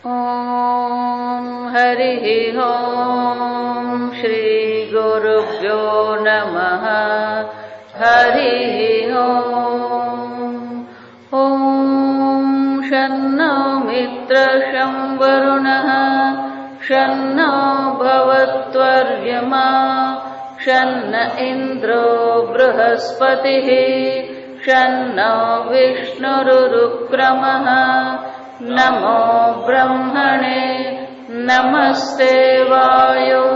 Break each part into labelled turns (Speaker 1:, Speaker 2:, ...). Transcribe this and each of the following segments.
Speaker 1: ॐ हरिः ॐ श्री गुरुभ्यो नमः। हरिः ॐ शन्नो मित्रशं वरुणः शन्नो भवत्वर्यमा शन्न इन्द्रो बृहस्पतिः शन्नो विष्णुरुक्रमः। नमो ब्रह्मणे नमस्ते वायो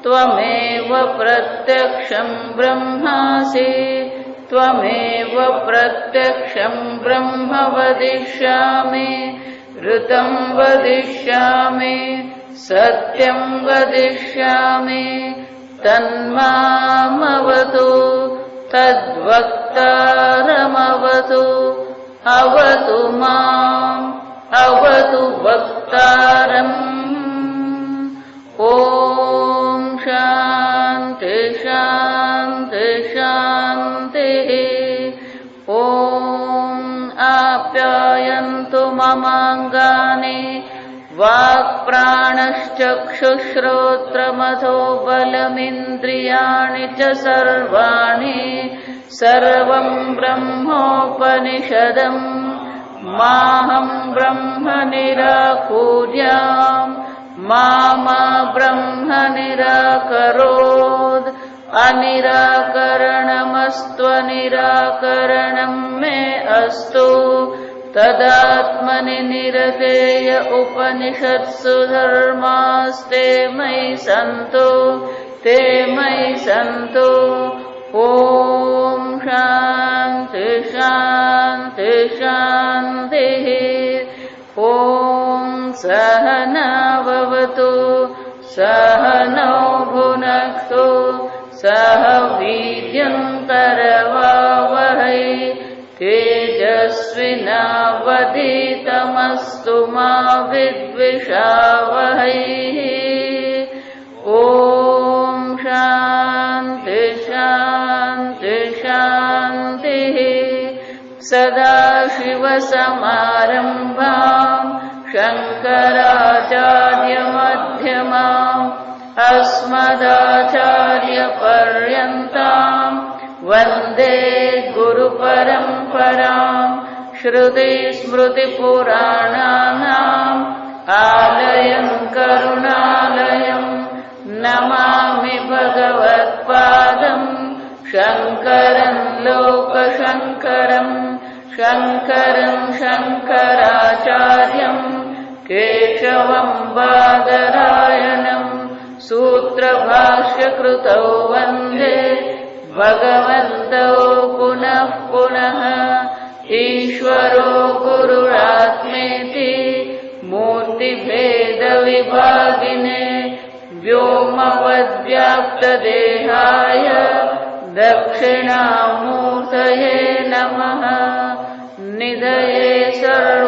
Speaker 1: त्वमेव प्रत्यक्षं ब्रह्मासि त्वमेव प्रत्यक्षं ब्रह्म वदिष्यामि ऋतं वदिष्यामि सत्यं वदिष्यामि तन्मामवतु तद्वक्तारमवतु अवतु माम् अवतु वक्तारम्। ॐ शान्ति शान्ति शान्तिः। ॐ आप्यायन्तु ममाङ्गानि वाक्प्राणश्चक्षुश्रोत्रमथो बलमिन्द्रियाणि च सर्वाणि सर्वं ब्रह्मोपनिषदम् माहं ब्रह्म निराकुर्याम् मा ब्रह्म निराकरोत्। अनिराकरणमस्त्वनिराकरणं मे अस्तु तदात्मनि निरतेय उपनिषत्सु धर्मास्ते मयि सन्तु ते मयि सन्तु। ॐ शान्ति शान्ति शान्तिः। ॐ सहनाववतु सहनौ भुनक्तु सह वीर्यं करवावहै तेजस्विनावधीतमस्तु मा विद्विषावहै। ॐ शान्ति शान्ति शान्तिः। सदाशिवसमारम्भाम् शङ्कराचार्यमध्यमाम् अस्मदाचार्यपर्यन्ताम् वन्दे गुरुपरम्पराम्। श्रुतिस्मृतिपुराणानाम् आलयम् करुणालयम् नमामि भगवत्पादम् शङ्करं लोकशङ्करम् शङ्करं शङ्कराचार्यम् केशवं बादरायणम् सूत्रभाष्यकृतौ वन्दे भगवन्तौ पुनः पुनः। ईश्वरो गुरुरात्मेति मूर्तिभेदविभागिने व्योमवद्व्याप्तदेहाय दक्षिणामूर्तये नमः। निधये सर्वविद्यानां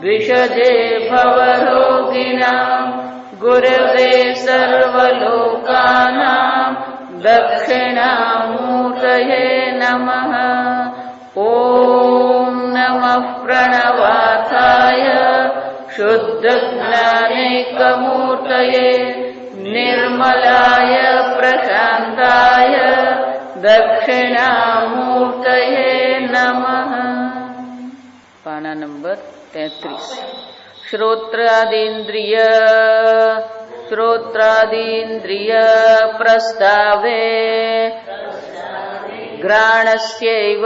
Speaker 1: विषजे भवरोगिणां गुरवे सर्वलोकानां दक्षिणामूर्तये नमः। ॐ नमः प्रणवार्थाय शुद्धज्ञानैकमूर्तये निर्मलाय प्रशान्ताय दक्षिणामूर्तये नमः। पाना नंबर 33। श्रोत्रादीन्द्रिय प्रस्तावे घ्राणस्यैव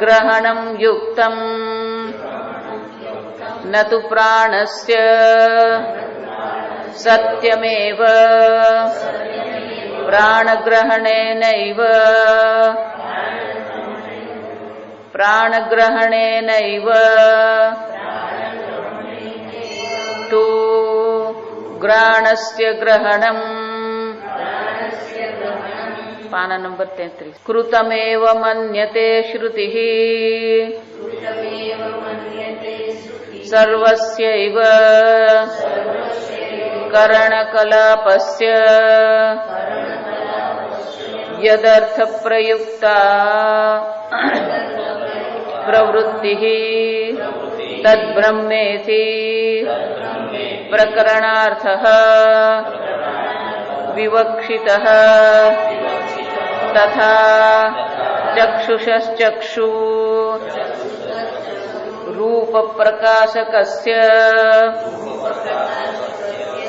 Speaker 1: ग्रहणं युक्तम् न तु प्राणस्य सत्यमेव प्राणग्रहणेनैव तु घ्राणस्य ग्रहणम्। पाना नंबर 33। कृतमेव मन्यते श्रुतिः सर्वस्यैव करणकलापस्य यदर्थ प्रयुक्ता પ્રવૃત્તિઃ તદ્બ્રહ્મેતિ પ્રકરણાર્થઃ વિવક્ષિતઃ તથા ચક્ષુષશ્ચક્ષુ રૂપ પ્રકાશકસ્ય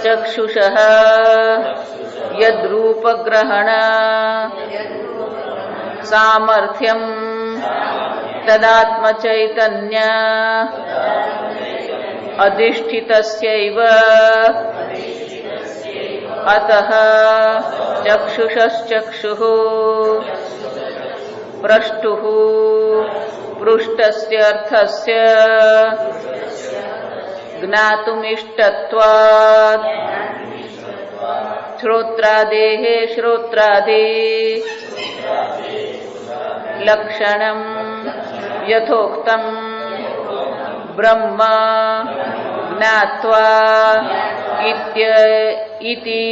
Speaker 1: ચક્ષુષઃ યદ્રૂપગ્રહણ સામર્થ્યમ તદાત્મચૈતન્ય અધિષ્ઠિતસ્યૈવ અતઃ ચક્ષુષશ્ચક્ષુઃ પ્રષ્ટુઃ પૃષ્ટસ્ય અર્થસ્ય જ્ઞાતુમિષ્ટત્વાत् શ્રોત્રાદેઃ શ્રોત્રાદિ લક્ષણમ યથોક્તમ બ્રહ્મ જ્ઞાત્વા ઇતિ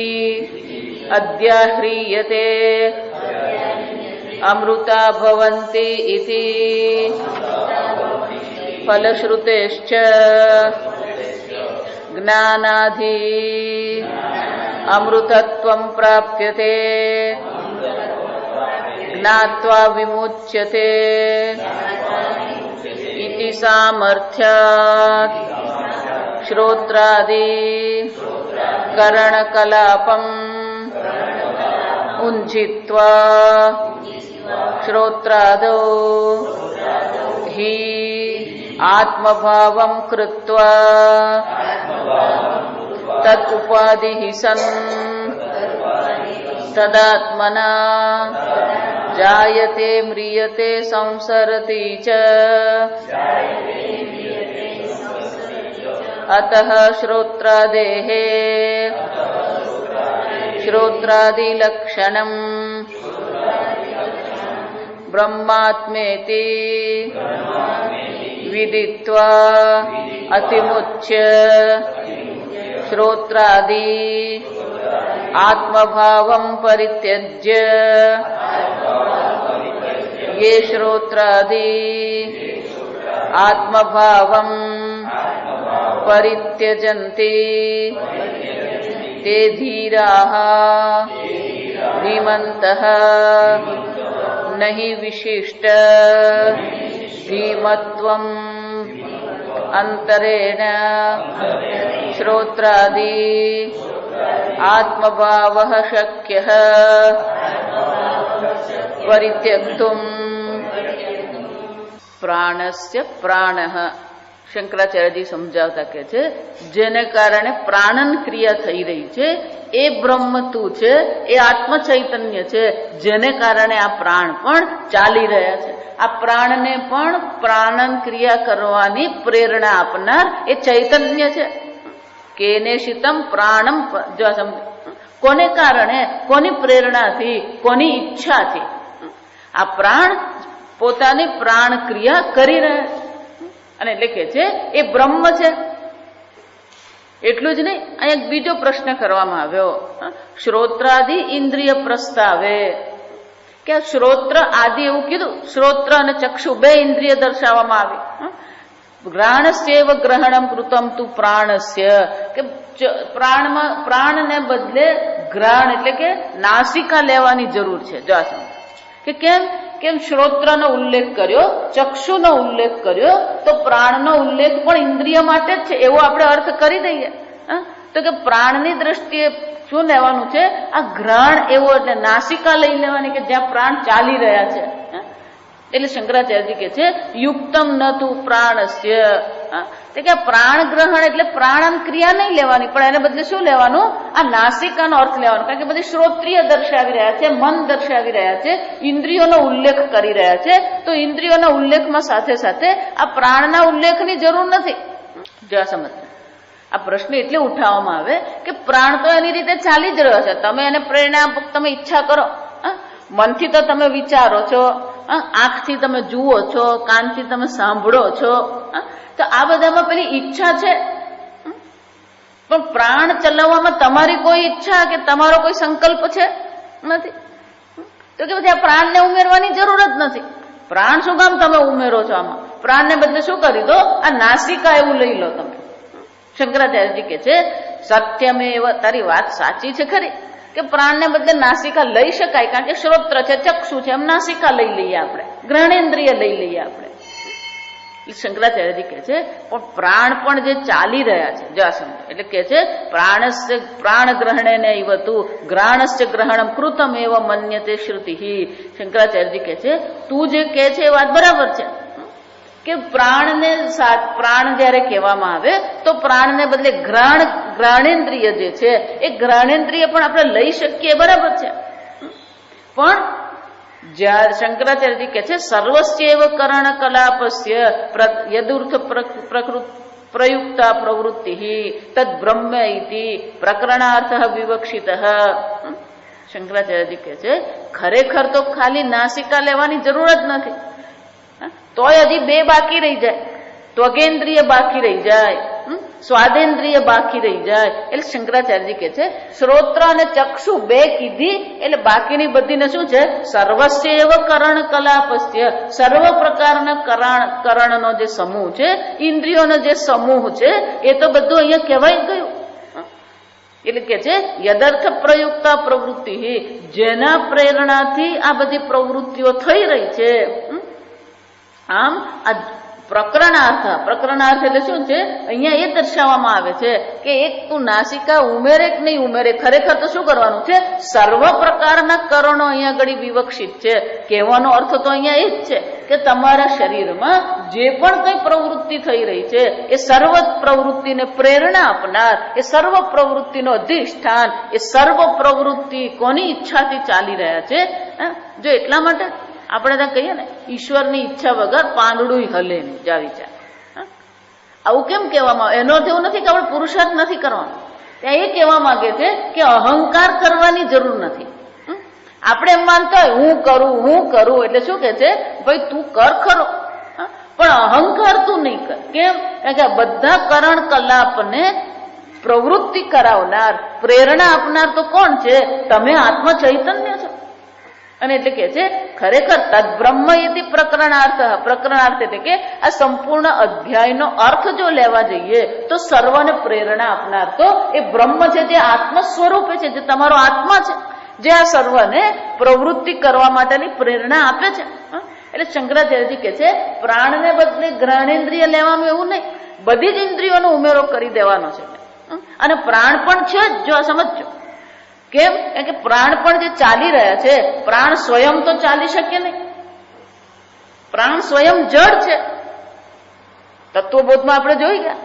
Speaker 1: અધ્યાહ્રિયતે અમૃતા ભવન્તિ ઇતિ ફલશ્રુતેશ્ચ જ્ઞાનાધિ અમૃતત્વં પ્રાપ્યતે જ્ઞાત્વા વિમુચ્યતે ઇતિ સામર્થ્યાત શ્રોત્રાદિ કરણકલાપમ ઉંજિત્વા શ્રોત્રાદો हि आत्मभावं कृत्वा तत् उपाधिः सन् तदात्मना जायते म्रियते संसरति च अतः श्रोत्रादेः श्रोत्रादिलक्षणम् ब्रह्मात्मेति विदित्वा अतिमुच्य श्रोत्रादि आत्मभावं परित्यज्य ये श्रोत्रादि आत्मभावं परित्यजन्ति ते धीराः धीमन्तः नहि विशिष्ट धीमत्वम् अंतरेण श्रोत्रादि आत्मभावः शक्यः परित्यक्तुम् प्राणस्य प्राणः શંકરાચાર્યજી સમજાવતા કે છે જેને કારણે પ્રાણન ક્રિયા થઈ રહી છે એ બ્રહ્મ તું છે, એ આત્મ ચૈતન્ય છે જેને કારણે આ પ્રાણ પણ ચાલી રહ્યા છે. આ પ્રાણને પણ પ્રાણન ક્રિયા કરવાની પ્રેરણા આપનાર એ ચૈતન્ય છે. કેને શિતમ પ્રાણમ, જો કોને કારણે, કોની પ્રેરણાથી, કોની ઈચ્છાથી આ પ્રાણ પોતાની પ્રાણ ક્રિયા કરી રહ્યા છે. અને એટલે કે છે એ બ્રહ્મ છે. એટલું જ નહીં, અહીંયા બીજો પ્રશ્ન કરવામાં આવ્યો, શ્રોત્રાદિ ઇન્દ્રિય પ્રસ્તાવે, કે શ્રોત્ર આદિ એવું કીધું, શ્રોત્ર અને ચક્ષુ બે ઇન્દ્રિય દર્શાવવામાં આવી. ગ્રાણસ્યૈવ ગ્રહણમ કૃતમ તુ પ્રાણસ્ય, કે પ્રાણમાં પ્રાણને બદલે ગ્રહણ એટલે કે નાસિકા લેવાની જરૂર છે. જો કે કેમ શ્રોત્રનો ઉલ્લેખ કર્યો, ચક્ષુનો ઉલ્લેખ કર્યો, તો પ્રાણનો ઉલ્લેખ પણ ઇન્દ્રિય માટે જ છે એવો આપણે અર્થ કરી દઈએ. તો કે પ્રાણની દ્રષ્ટિએ શું લેવાનું છે, આ ગ્રહણ એવો એટલે નાસિકા લઈ લેવાની કે જ્યાં પ્રાણ ચાલી રહ્યા છે. એટલે શંકરાચાર્યજી કે છે યુક્તમ ન તું પ્રાણસ્ય, કે પ્રાણ ગ્રહણ એટલે પ્રાણન ક્રિયા નહીં લેવાની, પણ એને બદલે શું લેવાનું, આ નાસિકાનો અર્થ લેવાનો. કારણ કે બધી શ્રોત્રિય દર્શાવી રહ્યા છે, મન દર્શાવી રહ્યા છે, ઇન્દ્રિયોનો ઉલ્લેખ કરી રહ્યા છે. તો ઇન્દ્રિયોના ઉલ્લેખમાં સાથે સાથે આ પ્રાણના ઉલ્લેખની જરૂર નથી. જો સમજ, આ પ્રશ્ન એટલે ઉઠાવવામાં આવે કે પ્રાણ તો એની રીતે ચાલી જ રહ્યો છે, તમે એને પ્રેરણા આપો, તમે ઈચ્છા કરો, મનથી તો તમે વિચારો છો, આંખથી તમે જુઓ છો, કાનથી તમે સાંભળો છો, તો આ બધામાં પેલી ઈચ્છા છે. પણ પ્રાણ ચલાવવામાં તમારી કોઈ ઈચ્છા કે તમારો કોઈ સંકલ્પ છે નથી. તો કે બધા પ્રાણને ઉમેરવાની જરૂર જ નથી. પ્રાણ શું કામ તમે ઉમેરો છો આમાં? પ્રાણને બદલે શું કરી દો, આ નાસિકા એવું લઈ લો તમે. શંકરાચાર્યજી કે છે સત્યમેવ, તારી વાત સાચી છે ખરી કે પ્રાણને બદલે નાસિકા લઈ શકાય, કારણ કે શ્રોત્ર છે, ચક્ષુ છે, એમ નાસિકા લઈ લઈએ આપણે, ગ્રહણેન્દ્રિય લઈ લઈએ આપણે. શંકરાચાર્યજી કે છે પણ પ્રાણ પણ જે ચાલી રહ્યા છે, જો સમજો, એટલે કે છે પ્રાણસ્ય પ્રાણ ગ્રહણેને ઇવતું ગ્રાણસ્ય ગ્રહણમ કૃતમ એવ મન્યતે શ્રુતિ. શંકરાચાર્યજી કે છે તું જે કે છે એ વાત બરાબર છે કે પ્રાણને પ્રાણ જયારે કહેવામાં આવે તો પ્રાણને બદલે ગ્રાણેન્દ્રિય જે છે એ ગ્રાણેન્દ્રિય પણ આપણે લઈ શકીએ, બરાબર છે. પણ જ્યારે શંકરાચાર્યજી કે છે સર્વસ્યૈવ કરણ કલાપસ્ય યદુર્થ પ્રયુક્તા પ્રવૃત્તિ તદ બ્રહ્મ ઇતિ પ્રકરણાર્થ વિવક્ષિત. શંકરાચાર્યજી કે છે ખરેખર તો ખાલી નાસિકા લેવાની જરૂર જ નથી, તોય હજી બે બાકી રહી જાય, ત્વગેન્દ્રિય બાકી રહી જાય, સ્વાદેન્દ્રિય બાકી રહી જાય. એટલે શંકરાચાર્યજી કે છે શ્રોત્ર અને ચક્ષુ બે કીધી એટલે બાકીની બધીને શું છે, સર્વસ્ય એવ કરણ કલાપસ્ય, સર્વ પ્રકારના કરણનો જે સમૂહ છે, ઇન્દ્રિયોનો જે સમૂહ છે, એ તો બધું અહીંયા કહેવાય ગયું. એટલે કે છે યદર્થ પ્રયુક્તા પ્રવૃત્તિ, જેના પ્રેરણાથી આ બધી પ્રવૃત્તિઓ થઈ રહી છે. આમ આ પ્રકરણાર્થ એટલે શું છે, અહીંયા એ દર્શાવવામાં આવે છે કે એક તું નાસિકા ઉમેરે કે નહીં ઉમેરે, ખરેખર તો શું કરવાનું છે, સર્વ પ્રકારના કરણો અહીંયા આગળ વિવક્ષિત છે. કહેવાનો અર્થ તો અહીંયા એ જ છે કે તમારા શરીરમાં જે પણ કઈ પ્રવૃત્તિ થઈ રહી છે એ સર્વ પ્રવૃત્તિને પ્રેરણા આપનાર, એ સર્વ પ્રવૃત્તિનો અધિષ્ઠાન, એ સર્વ પ્રવૃત્તિ કોની ઈચ્છાથી ચાલી રહ્યા છે. જો એટલા માટે આપણે ત્યાં કહીએ ને ઈશ્વરની ઈચ્છા વગર પાંદડું હલે નહીં, જા વિચાર. આવું કેમ કહેવામાં આવે, એનો અર્થ એવું નથી કે આપણે પુરુષાર્થ નથી કરવાનો, ત્યાં એ કહેવા માંગે છે કે અહંકાર કરવાની જરૂર નથી. આપણે એમ માનતા હોય હું કરું એટલે શું કે છે, ભાઈ તું કર ખરો, પણ અહંકાર તું નહીં કર. કેમ? કારણ કે બધા કરણ કલાપને પ્રવૃત્તિ કરાવનાર, પ્રેરણા આપનાર તો કોણ છે, તમે આત્મ ચૈતન્ય છો. અને એટલે કે છે ખરેખર તદ્બ્રહ્મ યતિ પ્રકરણાર્થ એટલે કે આ સંપૂર્ણ અધ્યાયનો અર્થ જો લેવા જઈએ તો સર્વને પ્રેરણા આપનાર તો એ બ્રહ્મ છે, જે આત્મ સ્વરૂપે છે, જે તમારો આત્મા છે, જે આ સર્વને પ્રવૃત્તિ કરવા માટેની પ્રેરણા આપે છે. એટલે શંકરાચાર્યજી કે છે પ્રાણને બદલે ગ્રહણેન્દ્રિય લેવાનું એવું નહીં, બધી જ ઇન્દ્રિયોનો ઉમેરો કરી દેવાનો છે. અને પ્રાણ પણ છે જ, જો આ સમજો. કેમ? કારણ કે પ્રાણ પણ જે ચાલી રહ્યા છે, પ્રાણ સ્વયં તો ચાલી શકે નહીં, પ્રાણ સ્વયં જડ છે. તત્વબોધમાં આપણે જોઈ ગયા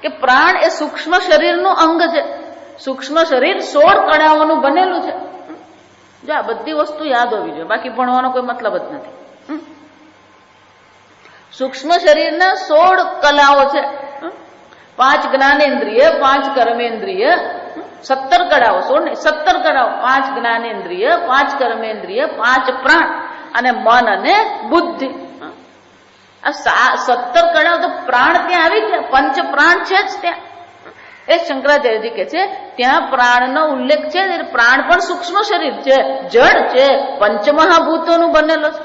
Speaker 1: કે પ્રાણ એ સૂક્ષ્મ શરીરનું અંગ છે. સૂક્ષ્મ શરીર 16 કણાઓનું બનેલું છે. જો આ બધી વસ્તુ યાદ હોવી જોઈએ, બાકી ભણવાનો કોઈ મતલબ જ નથી. સૂક્ષ્મ શરીરના 16 કલાઓ છે, 5 જ્ઞાનેન્દ્રિય, 5 કર્મેન્દ્રિય, 17 કળાઓ, 17 કળાઓ, 5 જ્ઞાનેન્દ્રિય, 5 કર્મેન્દ્રિય, 5 પ્રાણ અને મન અને બુદ્ધિ. આ 17 કળાઓ તો પ્રાણ ત્યાં આવી ગયા, પંચ પ્રાણ છે જ ત્યાં. એ શંકરાચાર્યજી કે છે ત્યાં પ્રાણનો ઉલ્લેખ છે. પ્રાણ પણ સૂક્ષ્મ શરીર છે, જડ છે, પંચમહાભૂતોનું બનેલો છે.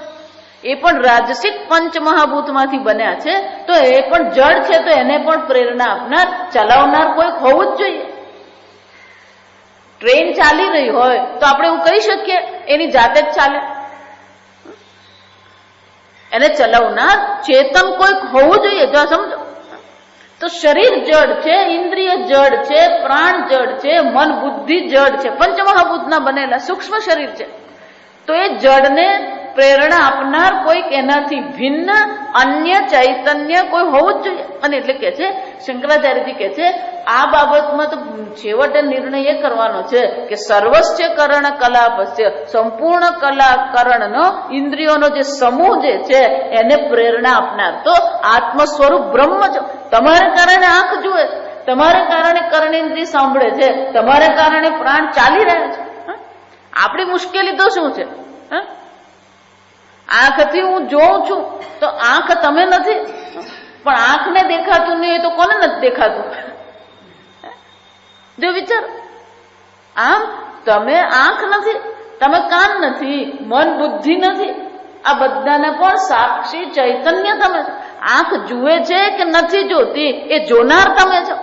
Speaker 1: એ પણ રાજસિક પંચમહાભૂતમાંથી બન્યા છે, તો એ પણ જડ છે, તો એને પણ પ્રેરણા આપનાર, ચલાવનાર કોઈક હોવું જ જોઈએ. ટ્રેન ચાલી રહી હોય તો આપણે એવું કહી શકીએ એની જાતે જ ચાલે, એને ચલાવનાર ચેતન કોઈક હોવું જોઈએ. જો સમજો તો શરીર જડ છે, ઇન્દ્રિય જડ છે, પ્રાણ જડ છે, મન બુદ્ધિ જડ છે, પંચમહાભૂતના બનેલા સૂક્ષ્મ શરીર છે. તો એ જડને પ્રેરણા આપનાર કોઈક એનાથી ભિન્ન અન્ય ચૈતન્ય કોઈ હોવું જ જોઈએ. અને એટલે કે છે શંકરાચાર્યજી કે છે આ બાબતમાં તો છેવટે નિર્ણય એ કરવાનો છે કે સર્વસ્ય કરણ કલાપસ્ય, સંપૂર્ણ કરણનો ઇન્દ્રિયોનો જે સમૂહ જે છે એને પ્રેરણા આપનાર તો આત્મ સ્વરૂપ બ્રહ્મ છો. તમારે કારણે આંખ જુએ, તમારે કારણે કર્ણેન્દ્રિય સાંભળે છે, તમારે કારણે પ્રાણ ચાલી રહ્યા છે. આપણી મુશ્કેલી તો શું છે, આંખથી હું જોઉં છું તો આંખ તમે નથી, પણ આંખને દેખાતું નહીં હોય તો કોને નથી દેખાતું? જો વિચાર, આમ તમે આંખ નથી, તમે કાન નથી, મન બુદ્ધિ નથી, આ બધાને પણ સાક્ષી ચૈતન્ય તમે છો. આંખ જુએ છે કે નથી જોતી એ જોનાર તમે છો.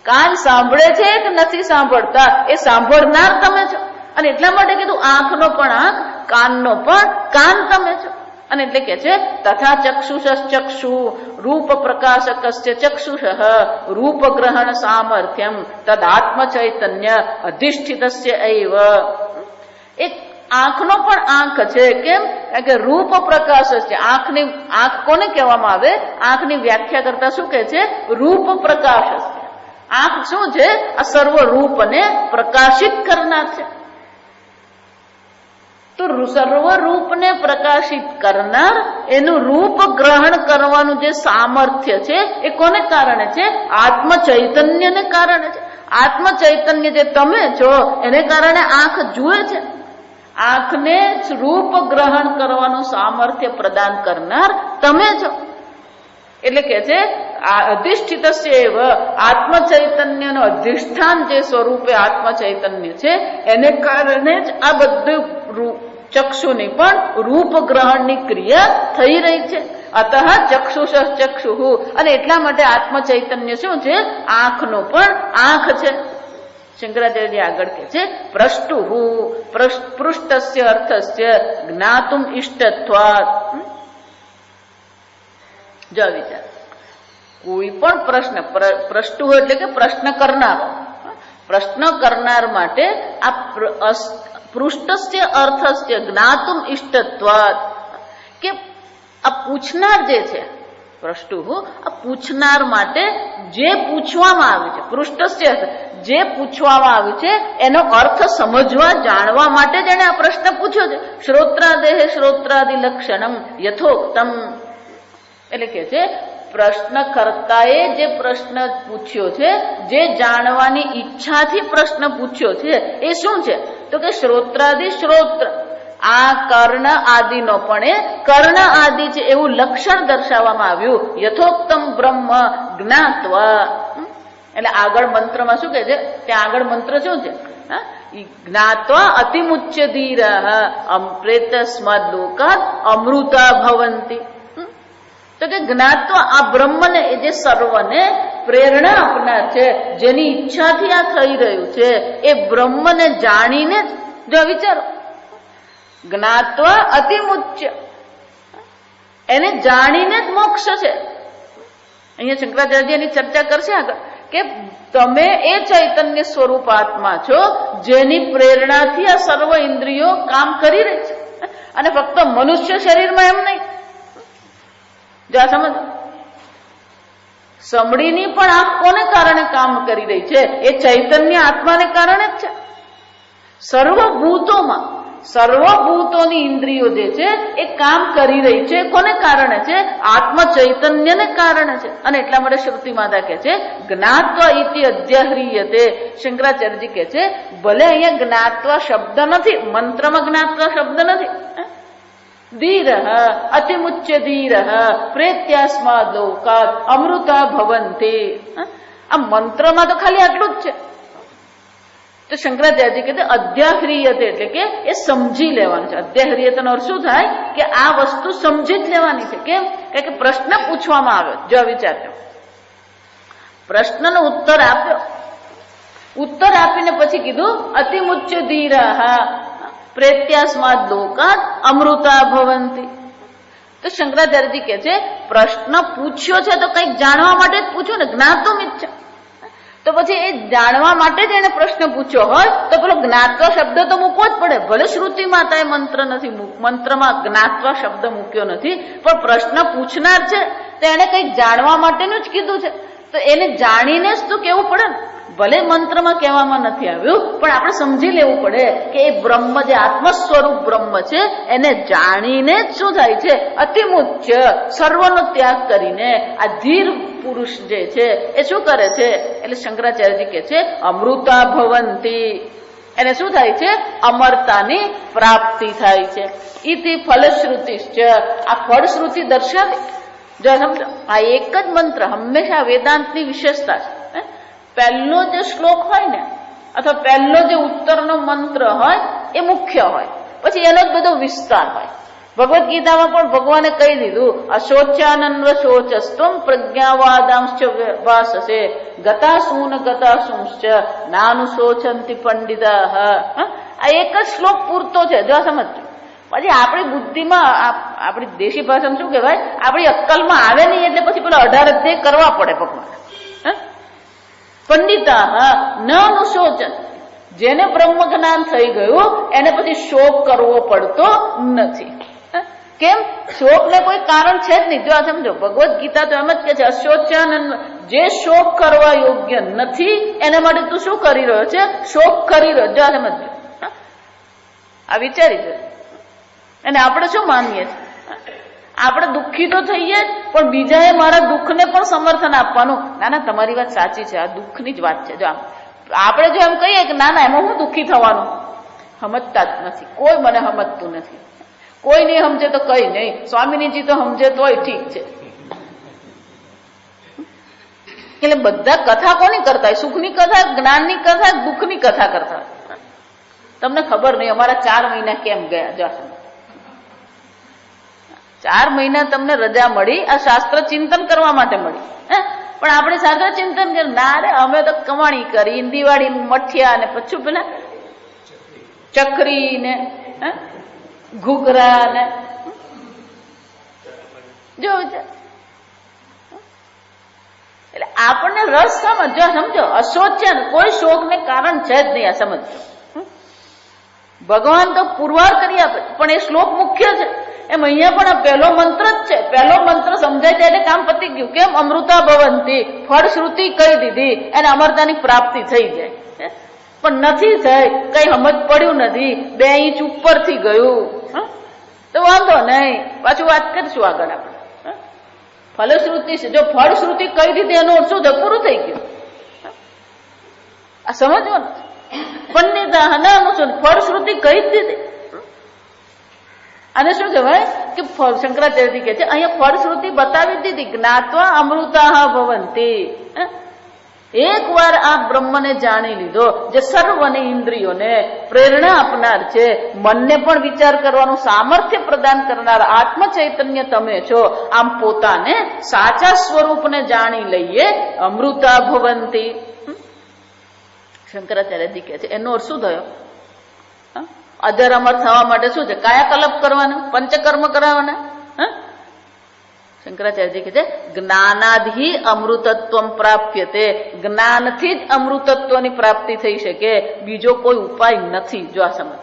Speaker 1: કાન સાંભળે છે કે નથી સાંભળતા એ સાંભળનાર તમે છો. અને એટલા માટે કીધું આંખનો પણ આંખ, કાનનો પણ કાન તમે છો. અને એટલે કે છે તથા ચક્ષુષશ્ચક્ષુ રૂપ પ્રકાશકસ્ય ચક્ષુષ રૂપ ગ્રહણ સામર્થ્યમ તદાત્મ ચૈતન્ય અધિષ્ઠિતસ્ય એવ. એક આંખનો પણ આંખ છે. કેમ? કારણ કે રૂપ પ્રકાશ છે. આંખ કોને કહેવામાં આવે? આંખની વ્યાખ્યા કરતા શું કહે છે? રૂપ પ્રકાશ છે. આંખ શું છે? આ સર્વ રૂપને પ્રકાશિત કરનાર છે. તો સર્વ રૂપને પ્રકાશિત કરનાર એનું રૂપ ગ્રહણ કરવાનું જે સામર્થ્ય છે એ કોને કારણે છે? આત્મ ચૈતન્યને કારણે છે. આત્મ ચૈતન્ય જે તમે છો એને કારણે આંખ જુએ છે. આંખને રૂપ ગ્રહણ કરવાનું સામર્થ્ય પ્રદાન કરનાર તમે છો. એટલે કે છે અધિષ્ઠિતસ્ય એવ, આત્મ ચૈતન્યનો અધિષ્ઠાન જે સ્વરૂપે આત્મ ચૈતન્ય છે એને કારણે જ આ બધું ચક્ષુની પણ રૂપ ગ્રહણની ક્રિયા થઈ રહી છે. અતઃ ચક્ષુષ ચક્ષુ. અને એટલા માટે આત્મ ચૈતન્ય શું છે? આંખનો પણ આંખ છે. શંકરાચાર્ય આગળ કે છે પ્રષ્ટુ પૃષ્ટસ્ય અર્થસ્ય જ્ઞાતુમ ઇષ્ટત્વાત. જો વિચાર, કોઈ પણ પ્રશ્ન, પ્રષ્ટુ એટલે કે પ્રશ્ન કરનારો, પ્રશ્ન કરનાર માટે આ પૃષ્ઠસ્ય અર્થસ્ય જ્ઞાતુમ ઇષ્ટત્વાત, કે આ પૂછનાર જે છે પ્રષ્ટુ, આ પૂછનાર માટે જે પૂછવામાં આવ્યું છે, પૃષ્ઠસ્ય જે પૂછવામાં આવ્યું છે એનો અર્થ સમજવા જાણવા માટે જેને આ પ્રશ્ન પૂછ્યો છે. શ્રોત્રાદેહ શ્રોત્રાદિ લક્ષણમ યથોક્તમ. એટલે કે છે પ્રશ્નકર્તાએ જે પ્રશ્ન પૂછ્યો છે, જે જાણવાની ઈચ્છાથી પ્રશ્ન પૂછ્યો છે એ શું છે? તો કે શ્રોત્રાદિ શ્રોત્ર, આ કર્ણ આદિનો પણ એ કર્ણ આદિ છે એવું લક્ષણ દર્શાવવામાં આવ્યું. યથોક્તમ બ્રહ્મ જ્ઞાત્વા. એટલે આગળ મંત્રમાં શું કહે છે? ત્યાં આગળ મંત્ર શું છે? જ્ઞાત્વા અતિમુચ્ય ધીર પ્રેતસ્માદ લોકાત અમૃતા ભવંતી. તો કે જ્ઞાત્વા, આ બ્રહ્મને એ જે સર્વને પ્રેરણા આપનાર છે, જેની ઈચ્છાથી આ થઈ રહ્યું છે, એ બ્રહ્મને જાણીને જ, જો વિચારો, જ્ઞાત્વા અતિમુચ્ય, એને જાણીને જ મોક્ષ છે. અહીંયા શંકરાચાર્યની ચર્ચા કરશે આગળ કે તમે એ ચૈતન્ય સ્વરૂપ આત્મા છો જેની પ્રેરણાથી આ સર્વ ઇન્દ્રિયો કામ કરી રહી છે. અને ફક્ત મનુષ્ય શરીરમાં એમ નહીં, જો આ સમજ, સમડીની પણ આંખ કોને કારણે કામ કરી રહી છે? એ ચૈતન્ય આત્માને કારણે જ છે. સર્વભૂતોમાં, સર્વભૂતોની ઇન્દ્રિયો જે છે એ કામ કરી રહી છે. કોને કારણે છે? આત્મ ચૈતન્યને કારણે છે. અને એટલા માટે શ્રુતિ માતા કે છે જ્ઞાત્વા ઇતિ અધ્યાહ્રિયતે. શંકરાચાર્યજી કે છે ભલે અહીંયા જ્ઞાત્વા શબ્દ નથી, મંત્રમાં જ્ઞાત્વા શબ્દ નથી. ધીર અતિમુચ્ય ધીર પ્રેત્યાસ્માદ લોકાત અમૃતા ભવંતી. આ મંત્રમાં તો ખાલી આટલું જ છે. તો શંકરાચાર્યજી કહે અધ્યાહ્રિયતે એટલે કે એ સમજી લેવાનું છે. અધ્યાહ્રિયતનો અર્થ શું થાય? કે આ વસ્તુ સમજી જ લેવાની છે. કેમ? કારણ કે પ્રશ્ન પૂછવામાં આવ્યો. જો વિચારજો, પ્રશ્નનો ઉત્તર આપ્યો, ઉત્તર આપીને પછી કીધું અતિમુચ્ય ધીર પ્રેત્યાસ્માદ લોકાત અમૃતા ભવંતી. તો શંકરાચાર્યજી કે છે પ્રશ્ન પૂછ્યો છે તો કંઈક જાણવા માટે જ પૂછ્યો ને, જ્ઞાતુમ ઈચ્છા. તો પછી એ જાણવા માટે જ એને પ્રશ્ન પૂછ્યો હોય તો પેલો જ્ઞાત્વા શબ્દ તો મૂકવો જ પડે. ભલે શ્રુતિ માતાએ મંત્ર નથી, મંત્રમાં જ્ઞાત્વા શબ્દ મૂક્યો નથી, પણ પ્રશ્ન પૂછનાર છે તો એને કંઈક જાણવા માટેનું જ કીધું છે. તો એને જાણીને જ તો કેવું પડે ને. ભલે મંત્રમાં કહેવામાં નથી આવ્યું, પણ આપણે સમજી લેવું પડે કે એ બ્રહ્મ જે આત્મ સ્વરૂપ બ્રહ્મ છે એને જાણીને જ શું થાય છે? અતિમુચ્ય, સર્વનો ત્યાગ કરીને આ ધીર પુરુષ જે છે એ શું કરે છે? એટલે શંકરાચાર્યજી કે છે અમૃતા ભવંતી. એને શું થાય છે? અમરતાની પ્રાપ્તિ થાય છે. ઇતિ ફલશ્રુતિશ્ચ. આ ફળશ્રુતિ દર્શાવે. જો સમજો, આ એક જ મંત્ર હંમેશા વેદાંતની વિશેષતા છે. પહેલો જે શ્લોક હોય ને, અથવા પહેલો જે ઉત્તરનો મંત્ર હોય એ મુખ્ય હોય, પછી એનો જ બધો વિસ્તાર હોય. ભગવદ્ ગીતામાં પણ ભગવાને કહી દીધું, અશોચ્યાનન્વ શોચસ્ત્વમ પ્રજ્ઞાવાદાંશ્ચ વાસસે ગતાસૂન ગતાસુંશ્ચ નાનુશોચંતિ પંડિતાઃ. આ એક જ શ્લોક પૂરતો છે, જો સમજો. પછી આપણી બુદ્ધિમાં, આપણી દેશી ભાષામાં શું કહેવાય, આપણી અક્કલમાં આવે નહીં એટલે પછી પેલા 18 અધ્યાય કરવા પડે ભગવાન. પંડિતાઃ ન અનુશોચન, જેને બ્રહ્મ જ્ઞાન થઈ ગયું એને પછી શોક કરવો પડતો નથી. કેમ? શોક ને કોઈ કારણ છે જ નહીં. જો આ સમજો, ભગવદ્ ગીતા તો એમ જ કે છે, અશોચ્યાનંદ, જે શોક કરવા યોગ્ય નથી એના માટે તું શું કરી રહ્યો છે? શોક કરી રહ્યો. જો આ સમજો, આ વિચારી જો. અને આપણે શું માનીએ છીએ? આપણે દુઃખી તો થઈએ જ, પણ બીજાએ મારા દુઃખને પણ સમર્થન આપવાનું. ના ના, તમારી વાત સાચી છે, આ દુઃખની જ વાત છે. જો આપણે જો એમ કહીએ કે ના ના, એમાં હું દુઃખી થવાનું, સમજતા જ નથી. કોઈ મને સમજતું નથી. કોઈ નહીં સમજે તો કઈ નહીં, સ્વામિનીજી તો સમજે તોય ઠીક છે. એટલે બધા કથા કોની કરતા હોય? સુખની કથા, જ્ઞાનની કથા, દુઃખની કથા કરતા હોય. તમને ખબર નહીં અમારા 4 મહિના કેમ ગયા. જો 4 મહિના તમને રજા મળી, આ શાસ્ત્ર ચિંતન કરવા માટે મળી. પણ આપણે શાસ્ત્ર ચિંતન કરીએ, ના રે અમે તો કમાણી કરી, દિવાળી મઠિયા ને પછી પેલા ચકરી ને ઘૂઘરા ને જો. એટલે આપણને રસ સમજો, સમજો. અશોચ્ય કોઈ શોક ને કારણ છે જ નહીં. આ સમજો. ભગવાન તો પુરવાર કરી આપે, પણ એ શ્લોક મુખ્ય છે. એમ અહીંયા પણ આ પહેલો મંત્ર જ છે. પહેલો મંત્ર સમજાય છે એટલે કામ પતી ગયું. કેમ? અમૃતા ભવંતી, ફળશ્રુતિ કહી દીધી, એને અમરતાની પ્રાપ્તિ થઈ જાય. પણ નથી થઈ, કઈ સમજ પડ્યું નથી, 2 ઇંચ ઉપરથી ગયું તો વાંધો નહીં, પાછું વાત કરીશું આગળ આપણે. ફલશ્રુતિ છે, જો ફળશ્રુતિ કહી દીધી એનું શું છે? પૂરું થઈ ગયું. આ સમજવાનું. પંડિતા હનાનું શું? ફળશ્રુતિ કહી જ દીધી. અને શું કહેવાય કે શંકરાચાર્યજી કહે છે અહીંયા ફળશ્રુતિ બતાવી દીધી. જ્ઞાત્વા અમૃતા ભવંતી. એક વાર આ બ્રહ્મને જાણી લીધો, જે સર્વની ઇન્દ્રિયોને પ્રેરણા આપનાર છે, મનને પણ વિચાર કરવાનું સામર્થ્ય પ્રદાન કરનાર આત્મ ચૈતન્ય તમે છો. આમ પોતાને સાચા સ્વરૂપને જાણી લઈએ, અમૃતા ભવંતી. શંકરાચાર્યજી કહે છે એનો અર્થ શું થયો? અજર અમર થવા માટે શું છે? કાયાકલ્પ કરવાના, પંચકર્મ કરાવવાના. શંકરાચાર્યજી કહે છે જ્ઞાનાદિ અમૃતત્વમ પ્રાપ્યતે. જ્ઞાનથી જ અમૃતત્વની પ્રાપ્તિ થઈ શકે, બીજો કોઈ ઉપાય નથી. જો આ સમજ,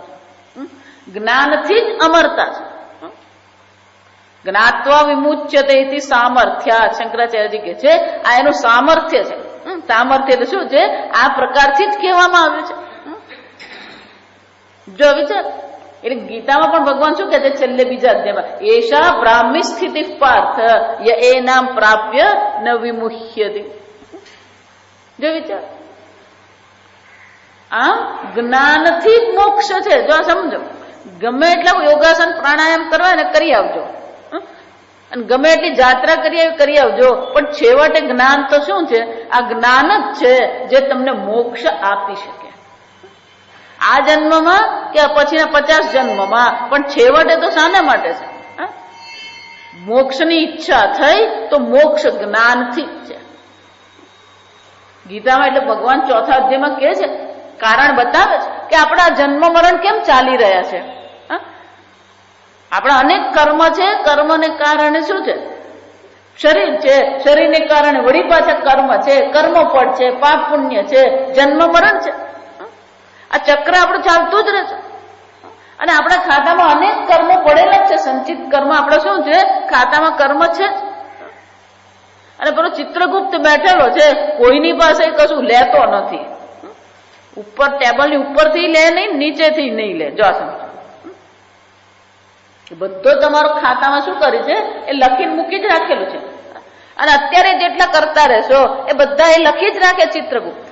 Speaker 1: જ્ઞાનથી જ અમરતા છે. જ્ઞાત્વા વિમુચ્યતે ઇતિ સામર્થ્યા. શંકરાચાર્યજી કહે છે આ એનું સામર્થ્ય છે. સામર્થ્ય એટલે શું છે? આ પ્રકારથી જ કહેવામાં આવ્યું છે. જો વિચાર, એટલે ગીતામાં પણ ભગવાન શું કહે છે છેલ્લે બીજા અધ્યાયમાં? એશા બ્રાહ્મી સ્થિતિ પાર્થ ય એનામ પ્રાપ્ય ન વિમુહ્યતિ. જો વિચાર, આમ જ્ઞાનથી જ મોક્ષ છે. જો આ સમજો, ગમે એટલા યોગાસન પ્રાણાયામ કરવા ને કરી આવજો, અને ગમે એટલી જાત્રા કરી આવજો, પણ છેવટે જ્ઞાન તો શું છે? આ જ્ઞાન જ છે જે તમને મોક્ષ આપી શકે. આ જન્મમાં કે પછીના 50 જન્મમાં, પણ છેવટે તો શાના માટે છે? મોક્ષની ઈચ્છા થઈ તો મોક્ષ જ્ઞાનથી જ છે. ગીતામાં એટલે ભગવાન 4થા અધ્યાયમાં કહે છે, કારણ બતાવે છે કે આપણા જન્મ મરણ કેમ ચાલી રહ્યા છે. આપણા અનેક કર્મ છે, કર્મને કારણે શું છે? શરીર છે, શરીરને કારણે વળી પાછા કર્મ છે, કર્મફળ છે, પાપ પુણ્ય છે, જન્મ મરણ છે. આ ચક્ર આપણું ચાલતું જ રહે છે. અને આપણા ખાતામાં અનેક કર્મો પડેલા જ છે. સંચિત કર્મ આપણા શું છે? ખાતામાં કર્મ છે. અને પેલો ચિત્રગુપ્ત બેઠેલો છે, કોઈની પાસે કશું લેતો નથી. ઉપર ટેબલની ઉપરથી લે નહીં, નીચેથી નહીં લે. જો આ સમજો, બધો તમારો ખાતામાં શું કરી છે? એ લખીને મૂકી જ રાખેલું છે. અને અત્યારે જેટલા કરતા રહેશો એ બધા એ લખી જ રાખે ચિત્રગુપ્ત.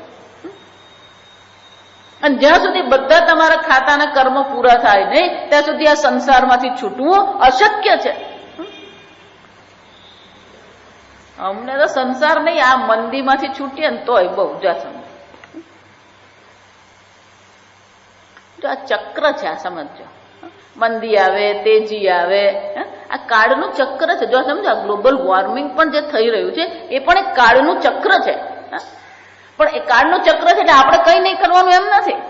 Speaker 1: અને જ્યાં સુધી બધા તમારા ખાતાના કર્મ પૂરા થાય નહીં ત્યાં સુધી આ સંસારમાંથી છૂટવું અશક્ય છે. અમને તો સંસાર નહીં, આ મંદીમાંથી છૂટીએ ને તોય બહુ. જો આ ચક્ર છે, આ સમજો. મંદી આવે, તેજી આવે, આ કાળનું ચક્ર છે. જો સમજો, ગ્લોબલ વોર્મિંગ પણ જે થઈ રહ્યું છે એ પણ એક કાળનું ચક્ર છે. પણ એ કાળનું ચક્ર છે એટલે આપણે કઈ નહીં કરવાનું એમ નથી.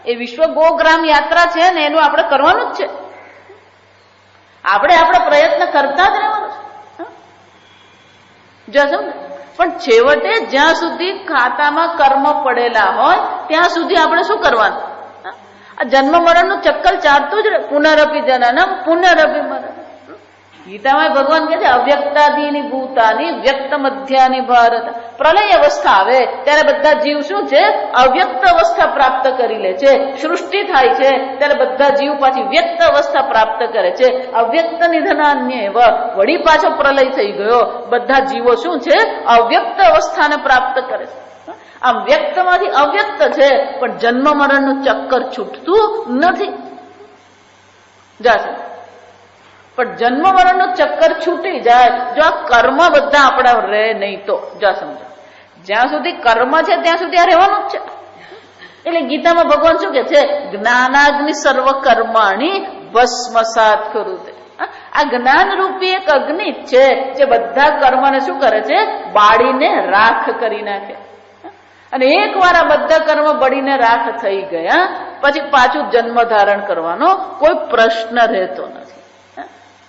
Speaker 1: એ વિશ્વ ગોગ્રામ યાત્રા છે ને એનું આપણે કરવાનું જ છે. આપણે આપણો પ્રયત્ન કરતા જ રહેવાનું છે. જો સમજો, પણ છેવટે જ્યાં સુધી ખાતામાં કર્મ પડેલા હોય ત્યાં સુધી આપણે શું કરવાનું? આ જન્મ મરણનું ચક્કર ચાલતું જ રહે. પુનરપી જનનમ પુનરપી મરણ. ગીતામાં ભગવાન કહે છે અવ્યક્તાદિની ભૂતાની વ્યક્ત મધ્યાની ભારત. પ્રલય અવસ્થા આવે ત્યારે બધા જીવ શું છે? અવ્યક્ત અવસ્થા પ્રાપ્ત કરી લે છે. સૃષ્ટિ થાય છે ત્યારે બધા જીવ પાછી વ્યક્ત અવસ્થા પ્રાપ્ત કરે છે. અવ્યક્ત નિધનાન્ય એવ. વળી પાછો પ્રલય થઈ ગયો. બધા જીવો શું છે? અવ્યક્ત અવસ્થાને પ્રાપ્ત કરે છે. આમ વ્યક્તમાંથી અવ્યક્ત છે, પણ જન્મ મરણનું ચક્કર છૂટતું નથી. જાશે પણ જન્મ મરણનું ચક્કર છૂટી જાય જો આ કર્મ બધા આપણા રહે નહીં તો. જા સમજો, જ્યાં સુધી કર્મ છે ત્યાં સુધી આ રહેવાનું જ છે. એટલે ગીતામાં ભગવાન શું કે છે? જ્ઞાનાગ્નિ સર્વ કર્માણી ભસ્મસાત કરુતે. આ જ્ઞાન રૂપી એક અગ્નિ છે જે બધા કર્મને શું કરે છે? બાળીને રાખ કરી નાખે. અને એકવાર આ બધા કર્મ બળીને રાખ થઈ ગયા પછી પાછું જન્મ ધારણ કરવાનો કોઈ પ્રશ્ન રહેતો નથી.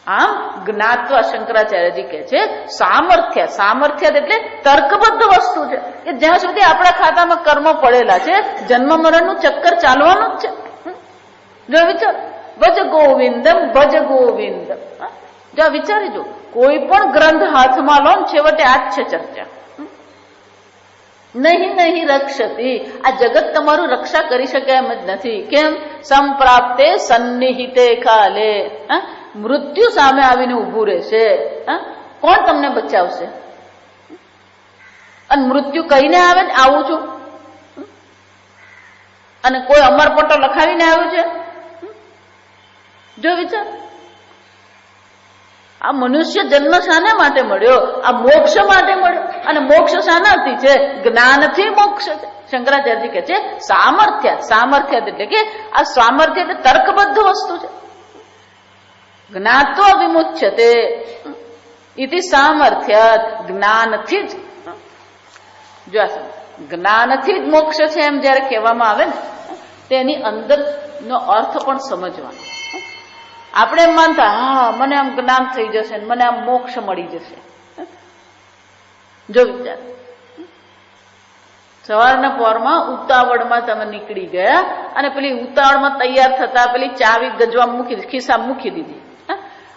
Speaker 1: આમ જ્ઞાત્વા શંકરાચાર્યજી કહે છે સામર્થ્ય. સામર્થ્ય એટલે તર્કબદ્ધ વસ્તુ છે કે જ્યાં સુધી આપણા ખાતામાં કર્મ પડેલા છે જન્મ મરણનું ચક્કર ચાલવાનું જ છે. જો વિચાર, ભજ ગોવિંદમ ભજ ગોવિંદમ. જો વિચારી જો, કોઈ પણ ગ્રંથ હાથમાં લો ને છેવટે આ જ છે ચર્ચા. નહીં નહીં રક્ષતી. આ જગત તમારું રક્ષા કરી શકે એમ જ નથી. કેમ? સંપ્રાપ્તે સન્નિહિતે કાલે. મૃત્યુ સામે આવીને ઉભું રહેશે. કોણ તમને બચાવશે? અને મૃત્યુ કહીને આવે ને આવું છું, અને કોઈ અમરપટ્ટો લખાવીને આવ્યું છે? જો વિચાર, આ મનુષ્ય જન્મ શાના માટે મળ્યો? આ મોક્ષ માટે મળ્યો. અને મોક્ષ શાનાથી છે? જ્ઞાનથી મોક્ષ છે. શંકરાચાર્યજી કહે છે સામર્થ્ય. સામર્થ્ય એટલે કે આ સામર્થ્ય એટલે તર્કબદ્ધ વસ્તુ છે. જ્ઞાત્વા વિમુચ્યતે ઇતિ સામર્થ્ય. જ્ઞાનથી જ જો જ્ઞાનથી જ મોક્ષ છે એમ જયારે કહેવામાં આવે ને તેની અંદરનો અર્થ પણ સમજવાનો. આપણે એમ માનતા હા મને આમ જ્ઞાન થઈ જશે, મને આમ મોક્ષ મળી જશે. જો વિચાર, સવારના પોરમાં ઉતાવળમાં તમે નીકળી ગયા અને પેલી ઉતાવળમાં તૈયાર થતા પેલી ચાવી ગજવા મૂકી ખિસ્સામાં મૂકી દીધી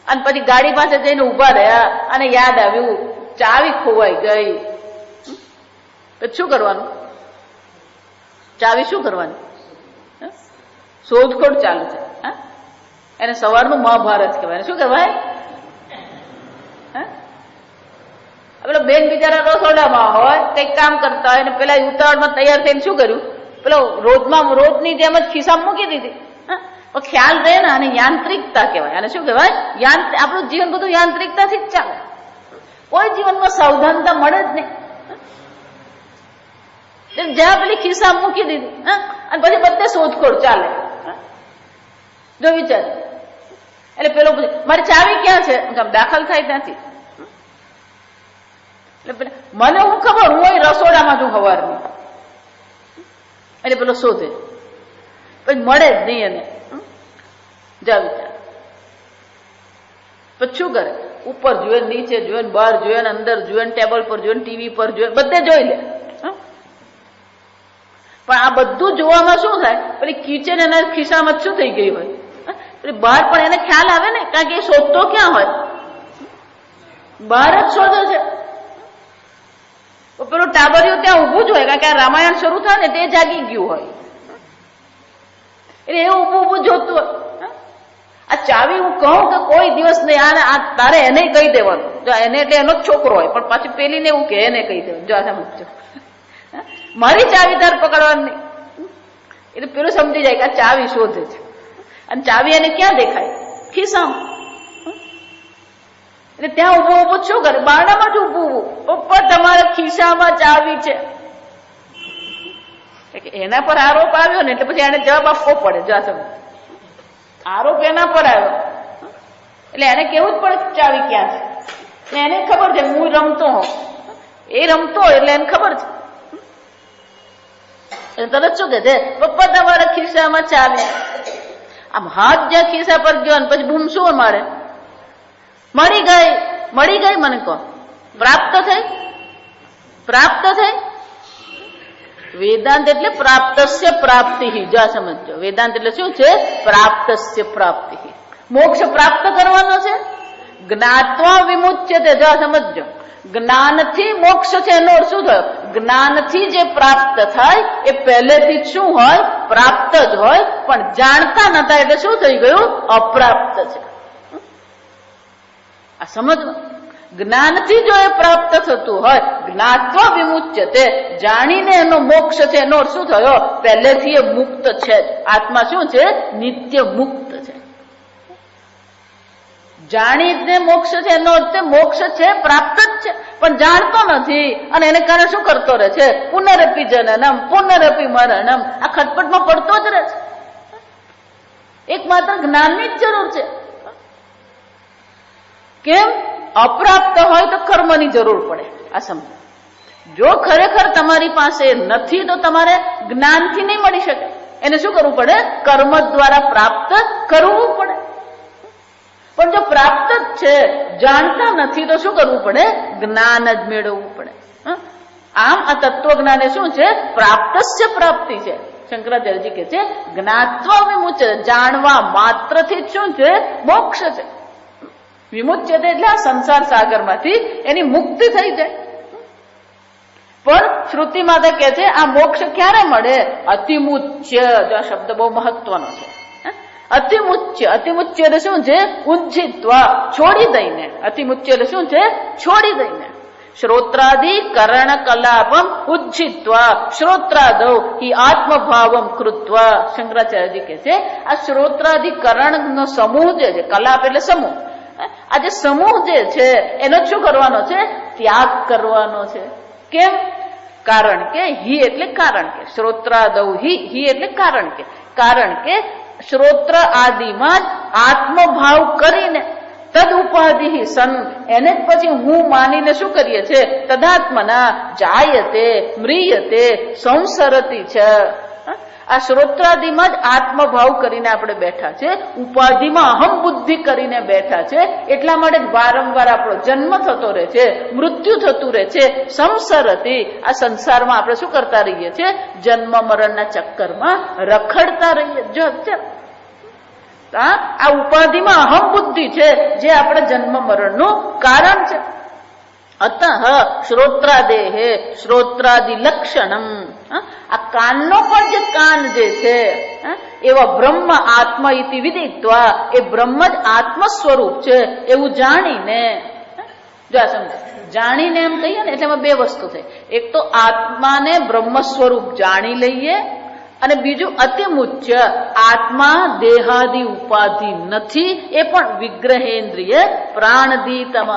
Speaker 1: અને પછી ગાડી પાસે જઈને ઉભા રહ્યા અને યાદ આવ્યું ચાવી ખોવાઈ ગઈ. તો શું કરવાનું? ચાવી શું કરવાની? શોધખોળ ચાલુ છે. એને સવારનું મહાભારત કહેવાય. શું કહેવાય? પેલો બેન બિચારા રસોડામાં હોય, કઈક કામ કરતા હોય ને પેલા ઉતાવળમાં તૈયાર થઈને શું કર્યું? પેલો રોજની જેમ જ ખિસ્સામાં મૂકી દીધી. ખ્યાલ રહે ને, અને યાંત્રિકતા કહેવાય. અને શું કહેવાય? આપણું જીવન બધું યાંત્રિકતાથી જ ચાલે. કોઈ જીવનમાં સાવધાનતા મળે જ નહીં. જ્યાં પેલી ખિસ્સામાં મૂકી દીધી અને પછી બધે શોધખોળ ચાલે. જો વિચાર, એટલે પેલો મારી ચાવી ક્યાં છે? દાખલ થાય ત્યાંથી. એટલે મને હું ખબર હું અહીં રસોડામાં છું સવારની. એટલે પેલો શોધે પછી મળે જ નહીં એને. જા વિચાર, પછી શું કરે? ઉપર જોયે, નીચે જોયે, બહાર જોયે, અંદર જોયે, ટેબલ પર જોયે, ટીવી પર જોયે, બધે જોઈ લે. પણ આ બધું જોવામાં શું થાય? પેલી કિચન એના ખિસ્સામાં શું થઈ ગઈ હોય? બહાર પણ એને ખ્યાલ આવે ને, કારણ કે એ શોધતો ક્યાં હોય? બહાર જ શોધે છે. પેલું ટાબરિયું ત્યાં ઉભું જ હોય, કારણ કે આ રામાયણ શરૂ થાય ને તે જાગી ગયું હોય એટલે એ ઉભું જોતું હોય. આ ચાવી હું કહું કે કોઈ દિવસ નહીં, આ તારે એને કહી દેવાનું. જો એને એટલે એનો જ છોકરો હોય, પણ પાછી પેલીને એવું કે એને કહી દેવાનું. જો આ મારી ચાવી તાર પકડવાની નહીં. એટલે પેલું સમજી જાય કે આ ચાવી શોધે છે. અને ચાવી એને ક્યાં દેખાય? ખિસ્સામાં. એટલે ત્યાં ઉભું ઉભું શું કરે? બારણામાં જ ઉભું ઉભું, પપ્પા તમારા ખિસ્સામાં ચાવી છે. એના પર આરોપ આવ્યો ને એટલે પછી એને જવાબ આપવો પડે. જો આરોપ એના પર આવ્યો એટલે એને કેવું જ પડે ચાવી ક્યાં છે. એને ખબર છે હું રમતો હોઉં, એ રમતો હોય એટલે એને ખબર છે. તરત શું કે છે, પપ્પા તમારા ખિસ્સામાં ચાવી. આમ હાથ જ્યાં ખિસ્સા પર ગયો ને પછી બૂમ શું મારે, મળી ગઈ મને કહો, પ્રાપ્ત થઈ. વેદાંત એટલે પ્રાપ્તસ્ય પ્રાપ્તિ. જો આ સમજો, વેદાંત એટલે શું છે, પ્રાપ્તસ્ય પ્રાપ્તિ. મોક્ષ પ્રાપ્ત કરવાનો છે. જ્ઞાત્વા વિમુચ્યતે. જો આ સમજો, જ્ઞાનથી મોક્ષ છે એનો અર્થ શું થયો, જ્ઞાનથી જે પ્રાપ્ત થાય એ પહેલેથી જ શું હોય, પ્રાપ્ત જ હોય, પણ જાણતા નતા એટલે શું થઈ ગયું, અપ્રાપ્ત છે. આ સમજવું. જ્ઞાનથી જો એ પ્રાપ્ત થતું હોય, જ્ઞાત્વા વિમુચ્યતે, જાણીને એનો મોક્ષ છે એનો અર્થ શું થયો, પહેલેથી એ મુક્ત છે. આત્મા શું છે, નિત્ય મુક્ત છે. જાણીને મોક્ષ છે એનો અર્થ મોક્ષ છે, પ્રાપ્ત જ છે, પણ જાણતો નથી અને એને કારણે શું કરતો રહે છે, પુનરપી જનનમ પુનરપી મરણમ. આ ખટપટમાં પડતો જ રહે છે. એકમાત્ર જ્ઞાનની જ જરૂર છે. કેમ, અપ્રાપ્ત હોય તો કર્મની જરૂર પડે. આ સમજો, જો ખરેખર તમારી પાસે નથી તો તમારે જ્ઞાનથી નહીં મળી શકે. એને શું કરવું પડે, કર્મ દ્વારા પ્રાપ્ત કરવું પડે. પણ જો પ્રાપ્ત જ છે, જાણતા નથી તો શું કરવું પડે, જ્ઞાન જ મેળવવું પડે. આમ આ તત્વજ્ઞાન એ શું છે, પ્રાપ્તસ્ય પ્રાપ્તિ છે. શંકરાચાર્યજી કહે છે જ્ઞાત્વા વિમુચ્ય, જાણવા માત્રથી જ શું છે, મોક્ષ છે. વિમુચ્યતે એટલે આ સંસાર સાગરમાંથી એની મુક્તિ થઈ જાય. પણ શ્રુતિ માતા કહે છે આ મોક્ષ ક્યારે મળે, અતિમુચ્ય. જો આ શબ્દ બહુ મહત્વનો છે. અતિમુચ્ય એટલે શું છે, ઉજ્જિત્વા, છોડી દઈને. અતિમુચ્ય એટલે શું છે, છોડી દઈને. શ્રોત્રાદિ કરણ કલાપમ ઉજ્જિત્વા શ્રોત્રાદૌ હિ આત્મભાવમ કૃત્વા. શંકરાચાર્યજી કહે છે આ શ્રોત્રાદિ કરણનો સમૂહ જે છે, કલાપ એટલે સમૂહ, આ જે સમૂહ જે છે એનો શું કરવાનો છે, ત્યાગ કરવાનો છે. કેમ, કારણ કે હિ એટલે કારણ કે, શ્રોત્રાદૌ હિ એટલે કારણ કે શ્રોત્ર આદિમાં જ આત્મભાવ કરીને તદ ઉપાધિ સન, એને જ પછી હું માનીને શું કરીએ છે, તદાત્મના જાયતે મ્રિયતે સંસરતી છે. આ શ્રોત્રાદિમાં જ આત્મભાવ કરીને આપણે બેઠા છે, ઉપાધિમાં અહમ બુદ્ધિ કરીને બેઠા છે. એટલા માટે વારંવાર આપણો જન્મ થતો રહે છે, મૃત્યુ થતું રહે છે. સંસરતી, આ સંસારમાં આપણે શું કરતા રહીએ છીએ, જન્મ મરણના ચક્કરમાં રખડતા રહીએ. જો આ ઉપાધિમાં અહમ બુદ્ધિ છે જે આપણે જન્મ મરણનું કારણ છે. અતઃ શ્રોત્રાદેહે શ્રોત્રાદિ લક્ષણમ, આ કાનનો પણ જે કાન જે છે એવા બ્રહ્મ આત્મા ઇતિ વિદિત્વા, એ બ્રહ્મ જ આત્મ સ્વરૂપ છે એવું જાણીને. જો આ સમજો, જાણીને એમ કહીએ ને એટલે એમાં બે વસ્તુ થઈ. એક તો આત્માને બ્રહ્મ સ્વરૂપ જાણી લઈએ, અને બીજું અતિમુચ્ય, આત્મા દેહાદિ ઉપાધિ નથી, એ પણ વિગ્રહેન્દ્રિય પ્રાણદીતમ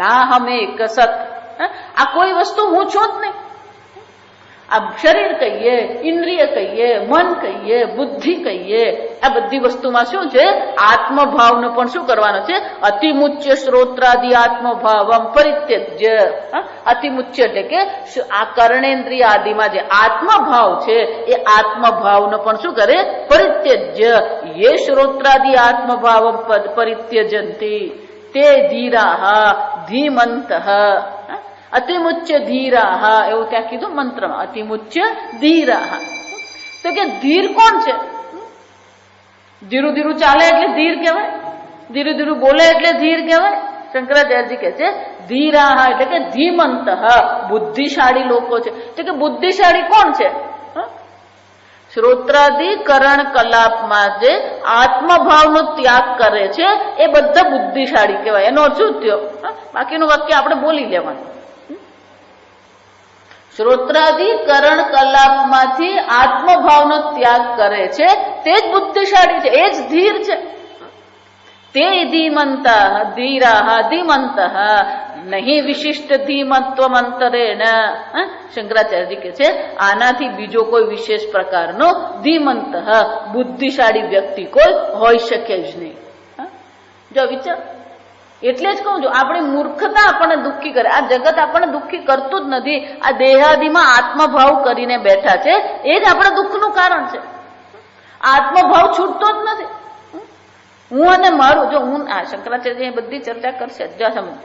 Speaker 1: નાહમેક સત. આ કોઈ વસ્તુ હું છું જ નહીં. આ શરીર કહીએ, ઇન્દ્રિય કહીએ, મન કહીએ, બુદ્ધિ કહીએ, આ બધી વસ્તુમાં શું છે, આત્મભાવનો પણ શું કરવાનો છે, અતિમુચ્ય શ્રોત્રાદિ આત્મભાવમ પરિત્યજ્ય. અતિમુચ્ય એટલે કે આ કર્ણેન્દ્રિય આદિમાં જે આત્મભાવ છે એ આત્મભાવનો પણ શું કરે, પરિત્યજ્ય. યે શ્રોત્રાદિ આત્મભાવમ પરિત્યજંતી તે ધીરાહ ધીમંતઃ. અતિમુચ્ય ધીરાહ એવું ત્યાં કીધું મંત્રમાં, અતિમુચ્ય ધીરાહ. તો કે ધીર કોણ છે, ધીરું ધીરું ચાલે એટલે ધીર કહેવાય, ધીરું ધીરું બોલે એટલે ધીર કહેવાય. શંકરાચાર્યજી કહે છે ધીરાહ એટલે કે ધીમંત, બુદ્ધિશાળી લોકો છે. તો કે બુદ્ધિશાળી કોણ છે, શ્રોત્રાદિ કરણ કલાપમાં જે આત્મભાવનો ત્યાગ કરે છે એ બધા બુદ્ધિશાળી કહેવાય. એનો અર્થ શું થયો, બાકીનું વાક્ય આપણે બોલી લેવાનું. શ્રોત્રાદિ કરણ કલાપમાંથી આત્મભાવનો ત્યાગ કરે છે તે જ બુદ્ધિશાળી છે, એ જ ધીર છે. તે ધીમંત ધીરાહ ધીમંત નહીં વિશિષ્ટ ધીમત્વમ અંતરેણ. શંકરાચાર્યજી કે છે આનાથી બીજો કોઈ વિશેષ પ્રકારનો ધીમંત બુદ્ધિશાળી વ્યક્તિ કોઈ હોઈ શકે જ નહીં. જો વિચાર, એટલે જ કહું છું આપણી મૂર્ખતા આપણને દુઃખી કરે. આ જગત આપણને દુઃખી કરતું જ નથી. આ દેહાદિમાં આત્મભાવ કરીને બેઠા છે, એ જ આપણા દુઃખનું કારણ છે. આત્મભાવ છૂટતો જ નથી. હું અને મારું, જો હું શંકરાચાર્ય બધી ચર્ચા કરશે જ સમજ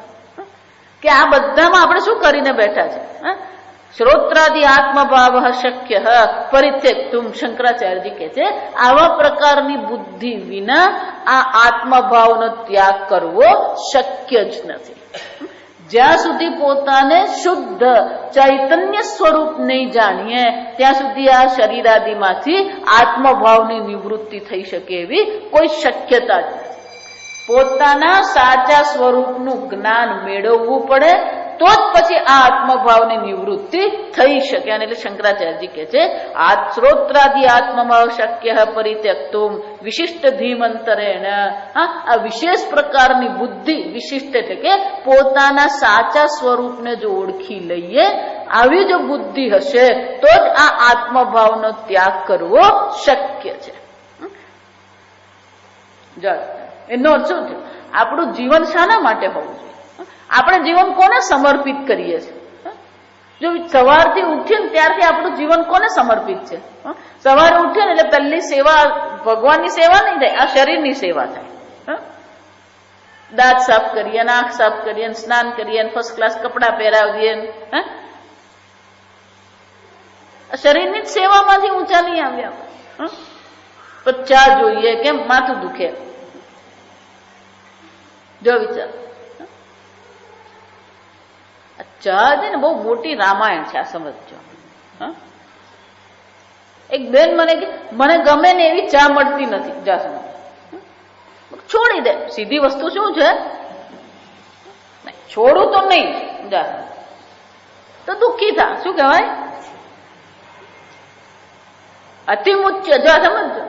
Speaker 1: કે આ બધામાં આપણે શું કરીને બેઠા છે. શ્રોત્રાદિ આત્મભાવ શક્ય પરિત્યક્તુમ. શંકરાચાર્યજી કે છે આવા પ્રકારની બુદ્ધિ વિના આ આત્મભાવનો ત્યાગ કરવો શક્ય જ નથી. જ્યાં સુધી પોતાને શુદ્ધ ચૈતન્ય સ્વરૂપ નહીં જાણીએ ત્યાં સુધી આ શરીરાદિમાંથી આત્મભાવની નિવૃત્તિ થઈ શકે એવી કોઈ શક્યતા જ નથી. પોતાના સાચા સ્વરૂપનું જ્ઞાન મેળવવું પડે તો જ પછી આ આત્મભાવની નિવૃત્તિ થઈ શકે. અને એટલે શંકરાચાર્યજી કે છે આ શ્રોત્રાદિ આત્મભાવ શક્ય પરિત્યક્તુમ વિશિષ્ટ ધીમંતરેણ. આ વિશેષ પ્રકારની બુદ્ધિ, વિશિષ્ટ એટલે કે પોતાના સાચા સ્વરૂપને જો ઓળખી લઈએ, આવી જો બુદ્ધિ હશે તો જ આ આત્મભાવનો ત્યાગ કરવો શક્ય છે. એનો અર્થ શું છે? આપણું જીવન શાના માટે હોવું જોઈએ? આપણે જીવન કોને સમર્પિત કરીએ છીએ? જો સવારથી ઉઠીએ ને ત્યારથી આપણું જીવન કોને સમર્પિત છે? સવારે ઉઠીએ ને એટલે પહેલી સેવા ભગવાનની સેવા નહીં થાય, આ શરીરની સેવા થાય. દાંત સાફ કરીએ, આંખ સાફ કરીએ, સ્નાન કરીએ, ફર્સ્ટ ક્લાસ કપડા પહેરાવીએ. શરીરની જ સેવામાંથી ઊંચા નહીં આવ્યા. પણ ચા જોઈએ, કેમ માથું દુખે. જો વિચાર, ચા છે ને બહુ મોટી રામાયણ છે, આ સમજજો. એક બેન મને કે મને ગમે ને એવી ચા મળતી નથી. જા સમજ, છોડી દે. સીધી વસ્તુ શું છે? છોડું તો નહીં, જા તો દુઃખી થા. શું કહેવાય? અતિમુચ્ય. જા સમજો,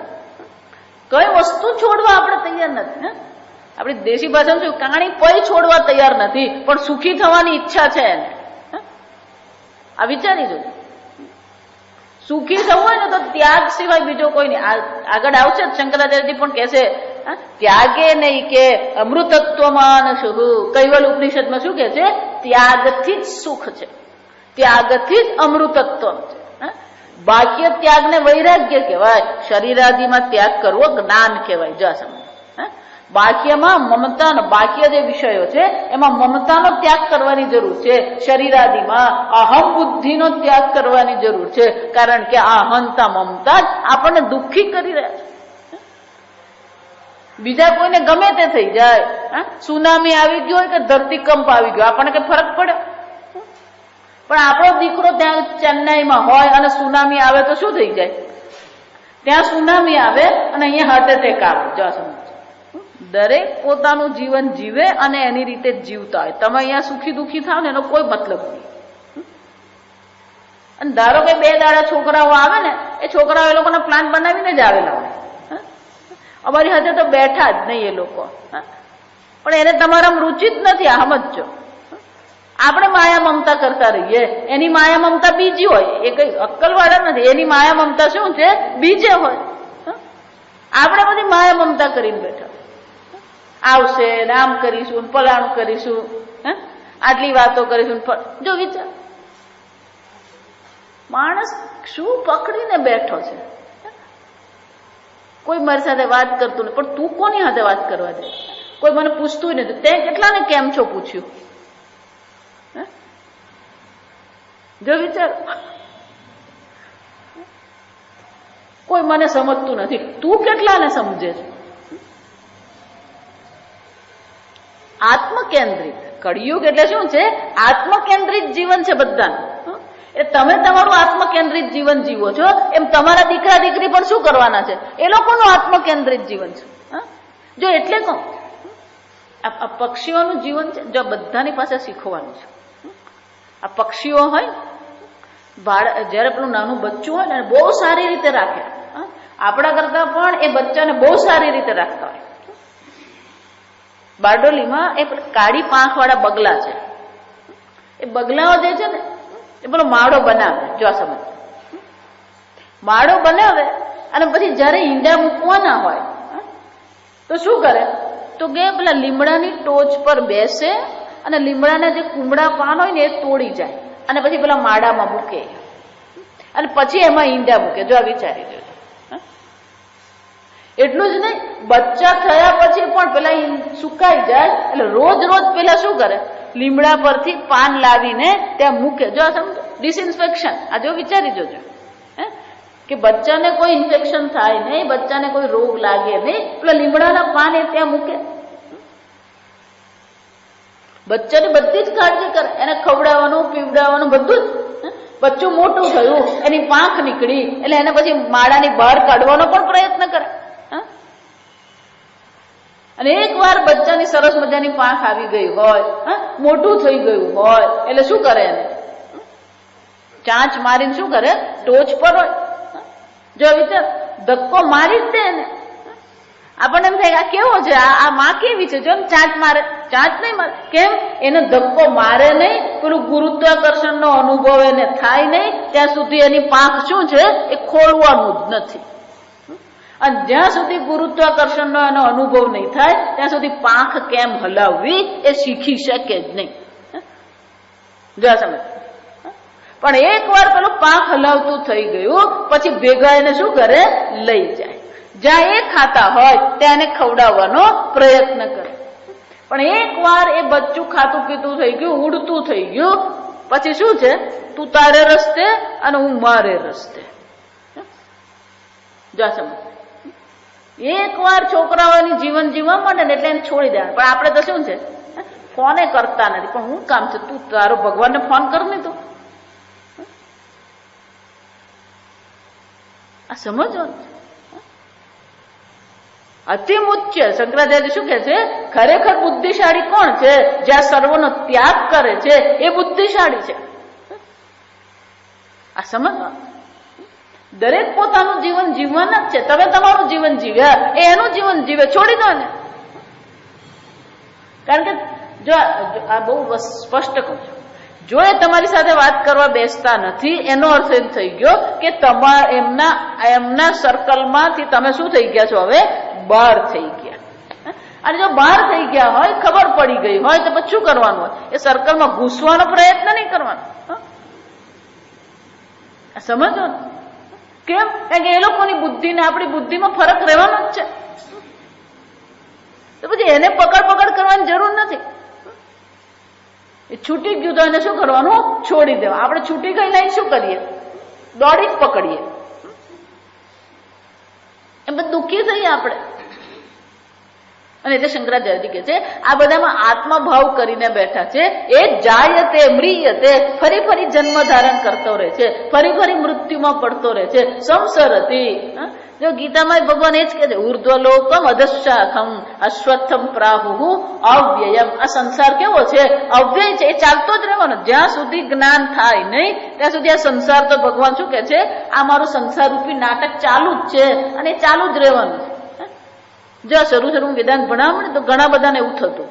Speaker 1: કઈ વસ્તુ છોડવા આપણે તૈયાર નથી. આપણી દેશી ભાષામાં શું, કાણી પૈ છોડવા તૈયાર નથી પણ સુખી થવાની ઈચ્છા છે એને. આ વિચારી જો, સુખી થવું હોય ને તો ત્યાગ સિવાય બીજો કોઈ નહીં. આગળ આવશે શંકરાચાર્યજી પણ કહેશે ત્યાગે નહીં કે અમૃતત્વમાન શુભ. કૈવલ ઉપનિષદમાં શું કહે છે? ત્યાગથી જ સુખ છે, ત્યાગથી જ અમૃતત્વ છે. બાહ્ય ત્યાગને વૈરાગ્ય કહેવાય, શરીરાદિમાં ત્યાગ કરવો જ્ઞાન કહેવાય. જો સમજ, બાહ્યમાં મમતા, બાહ્ય જે વિષયો છે એમાં મમતાનો ત્યાગ કરવાની જરૂર છે. શરીરાદિમાં અહમ બુદ્ધિનો ત્યાગ કરવાની જરૂર છે, કારણ કે આ અહંતા મમતા જ આપણને દુઃખી કરી રહ્યા છે. બીજા કોઈને ગમે તે થઈ જાય, સુનામી આવી ગયો હોય કે ધરતીકંપ આવી ગયો, આપણને કઈ ફરક પડે? પણ આપણો દીકરો ત્યાં ચેન્નાઈમાં હોય અને સુનામી આવે તો શું થઈ જાય? ત્યાં સુનામી આવે અને અહીંયા હાર્ટ એટેક આવે. જો સમજ, દરેક પોતાનું જીવન જીવે અને એની રીતે જીવતા હોય. તમે અહીંયા સુખી દુઃખી થાવ ને એનો કોઈ મતલબ નહીં. અને ધારો કે 2 દાડા છોકરાઓ આવે ને, એ છોકરાઓ એ લોકોના પ્લાન બનાવીને જ આવેલા હોય. અમારી સાથે તો બેઠા જ નહીં એ લોકો, પણ એને તમારામાં રુચિ જ નથી. આ સમજો, આપણે માયા મમતા કરતા રહીએ, એની માયા મમતા બીજી હોય. એ કઈ અક્કલવાળા નથી, એની માયા મમતા શું છે? બીજે હોય. આપણે બધી માયા મમતા કરીને બેઠા, આવશે ને આમ કરીશું, પલાણું કરીશું, આટલી વાતો કરીશું. જો વિચાર, માણસ શું પકડીને બેઠો છે? કોઈ મારી સાથે વાત કરતું નહીં, પણ તું કોની સાથે વાત કરવા દે? કોઈ મને પૂછતું નથી, તે કેટલાને કેમ છો પૂછ્યું? જો વિચાર, કોઈ મને સમજતું નથી, તું કેટલાને સમજે છે? આત્મકેન્દ્રિત કળિયુગ એટલે શું છે? આત્મકેન્દ્રિત જીવન છે બધાનું. એ તમે તમારું આત્મકેન્દ્રિત જીવન જીવો છો, એમ તમારા દીકરા દીકરી પણ શું કરવાના છે? એ લોકોનું આત્મકેન્દ્રિત જીવન છે. જો એટલે કહું, આ પક્ષીઓનું જીવન છે, જો બધાની પાસે શીખવાનું છે. આ પક્ષીઓ હોય, જયારે પેલું નાનું બચ્ચું હોય ને બહુ સારી રીતે રાખે, આપણા કરતા પણ એ બચ્ચાને બહુ સારી રીતે રાખતા હોય. બારડોલીમાં એક કાળી પાંખ વાળા બગલા છે, એ બગલાઓ જે છે ને એ પેલો માળો બનાવે, જો આ સમજ, માળો બનાવે અને પછી જયારે ઈંડા મૂકવાના હોય તો શું કરે, તો કે પેલા લીમડાની ટોચ પર બેસે અને લીમડાના જે કુમળા પાન હોય ને એ તોડી જાય અને પછી પેલા માળામાં મૂકે અને પછી એમાં ઈંડા મૂકે. જો આ વિચારી જોજો. એટલું જ નહીં, બચ્ચા થયા પછી પણ પેલા સુકાઈ જાય એટલે રોજ રોજ પેલા શું કરે, લીમડા પરથી પાન લાવીને ત્યાં મૂકે. જો આ સમજો, ડિસઇન્ફેક્શન. આ જો વિચારી જોજો કે બચ્ચાને કોઈ ઇન્ફેક્શન થાય નહીં, બચ્ચાને કોઈ રોગ લાગે નહીં, પેલા લીમડાના પાન એ ત્યાં મૂકે. બચ્ચાની બધી જ કાળજી કરે, એને ખવડાવવાનું, પીવડાવવાનું બધું જ. બચ્ચું મોટું થયું, એની પાંખ નીકળી એટલે એને પછી માળાની બહાર કાઢવાનો પણ પ્રયત્ન કરે. અને એકવાર બચ્ચાની સરસ મજાની પાંખ આવી ગઈ હોય, મોટું થઈ ગયું હોય એટલે શું કરે, એને ચાંચ મારીને શું કરે, ટોચ પર હોય, જો વિચાર, ધક્કો મારી જ દે એને. આપણને એમ થાય આ કેવો છે, આ માં કેવી છે, જો ચાંચ મારે, ચાંચ નહીં મારે. કેમ? એને ધક્કો મારે નહીં, પેલું ગુરુત્વાકર્ષણનો અનુભવ એને થાય નહીં, ત્યાં સુધી એની પાંખ શું છે, એ ખોલવાનું જ નથી. અને જ્યાં સુધી ગુરુત્વાકર્ષણનો એનો અનુભવ નહીં થાય ત્યાં સુધી પાંખ કેમ હલાવવી એ શીખી શકે જ નહીં. જો સમજ. પણ એકવાર પેલું પાંખ હલાવતું થઈ ગયું પછી ભેગા એને શું કરે, લઈ જાય. જ્યાં એ ખાતા હોય ત્યાં એને ખવડાવવાનો પ્રયત્ન કરે. પણ એકવાર એ બચ્ચું ખાતું પીતું થઈ ગયું, ઉડતું થઈ ગયું, પછી શું છે, તું તારે રસ્તે અને હું મારે રસ્તે. જો સમજ. એકવાર છોકરાઓની જીવન જીવવા માંડે ને એટલે એને છોડી દેવાનું. પણ આપણે તો શું છે, ફોને કરતા નથી. પણ હું કામ છે, તું તારો ભગવાનને ફોન કર ને. તું આ સમજો. અતિમુચ્ય શંકરાચાર્ય શું કે છે, ખરેખર બુદ્ધિશાળી કોણ છે, જ્યાં સર્વનો ત્યાગ કરે છે એ બુદ્ધિશાળી છે. આ સમજવા. દરેક પોતાનું જીવન જીવવાના જ છે. તમે તમારું જીવન જીવ્યા, એ એનું જીવન જીવે, છોડી દો ને. કારણ કે જો આ બહુ સ્પષ્ટ કહું છું, જો એ તમારી સાથે વાત કરવા બેસતા નથી એનો અર્થ એમ થઈ ગયો કે એમના સર્કલમાંથી તમે શું થઈ ગયા છો, હવે બહાર થઈ ગયા. અને જો બહાર થઈ ગયા હોય, ખબર પડી ગઈ હોય તો પછી શું કરવાનું હોય, એ સર્કલમાં ઘૂસવાનો પ્રયત્ન નહીં કરવાનો. સમજો. કેમ? કારણ કે એ લોકોની બુદ્ધિ ને આપણી બુદ્ધિમાં ફરક રહેવાનો જ છે. તો પછી એને પકડ કરવાની જરૂર નથી. એ છૂટી ગયું તો એને શું કરવાનું, છોડી દેવા. આપણે છૂટી ગઈ લઈને શું કરીએ, દોડી જ પકડીએ. એમ દુઃખી થઈએ આપણે. અને એટલે શંકરાચાર્યજી કે છે આ બધામાં આત્મભાવ કરીને બેઠા છે. એ જાયતે મ્રિયતે, ફરી ફરી જન્મ ધારણ કરતો રહે છે, ફરી ફરી મૃત્યુમાં પડતો રહે છે. સંસરતી. જો ગીતામાં ભગવાન એ જ કહે છે, ઉર્ધ્વલોકમ અધશાખમ અશ્વત્થમ પ્રાહુ અવ્યયમ. આ સંસાર કેવો છે, અવ્યય છે. એ ચાલતો જ રહેવાનો જ્યાં સુધી જ્ઞાન થાય નહીં ત્યાં સુધી. આ સંસાર તો ભગવાન શું કે છે, આ મારું સંસાર રૂપી નાટક ચાલુ જ છે અને એ ચાલુ જ રહેવાનું છે. જો શરૂ વેદાંત ભણાવો ને તો ઘણા બધાને એવું થતું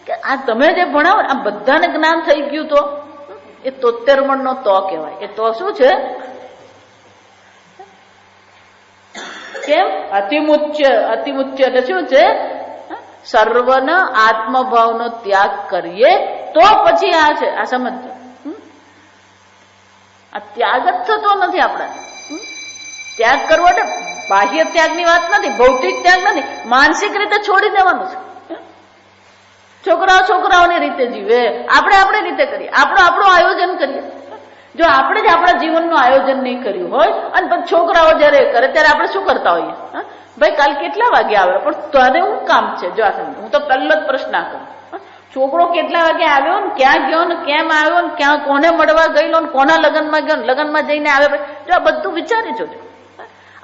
Speaker 1: કે આ તમે જે ભણાવો આ બધાને જ્ઞાન થઈ ગયું તો એ 73 મણનો તો કહેવાય. એ તો શું છે, કેમ? અતિમુચ્ય. એટલે શું છે, સર્વના આત્મભાવનો ત્યાગ કરીએ તો પછી આ છે. આ સમજજો. આ ત્યાગ જ થતો નથી આપણા. ત્યાગ કરવો એટલે બાહ્ય ત્યાગની વાત નથી, ભૌતિક ત્યાગ નથી, માનસિક રીતે છોડી દેવાનું છે. છોકરાઓની રીતે જીવે, આપણે આપણી રીતે કરીએ, આપણું આયોજન કરીએ. જો આપણે જ આપણા જીવનનું આયોજન નહીં કર્યું હોય અને પછી છોકરાઓ જયારે કરે ત્યારે આપણે શું કરતા હોઈએ, ભાઈ કાલ કેટલા વાગે આવે, પણ તને શું કામ છે. જો આ હું તો પહેલો જ પ્રશ્ન કરું, છોકરો કેટલા વાગે આવ્યો ને, ક્યાં ગયો ને, કેમ આવ્યો ને, ક્યાં કોને મળવા ગયેલો ને, કોના લગ્નમાં ગયો ને, લગ્નમાં જઈને આવે. જો આ બધું વિચારી જોજો.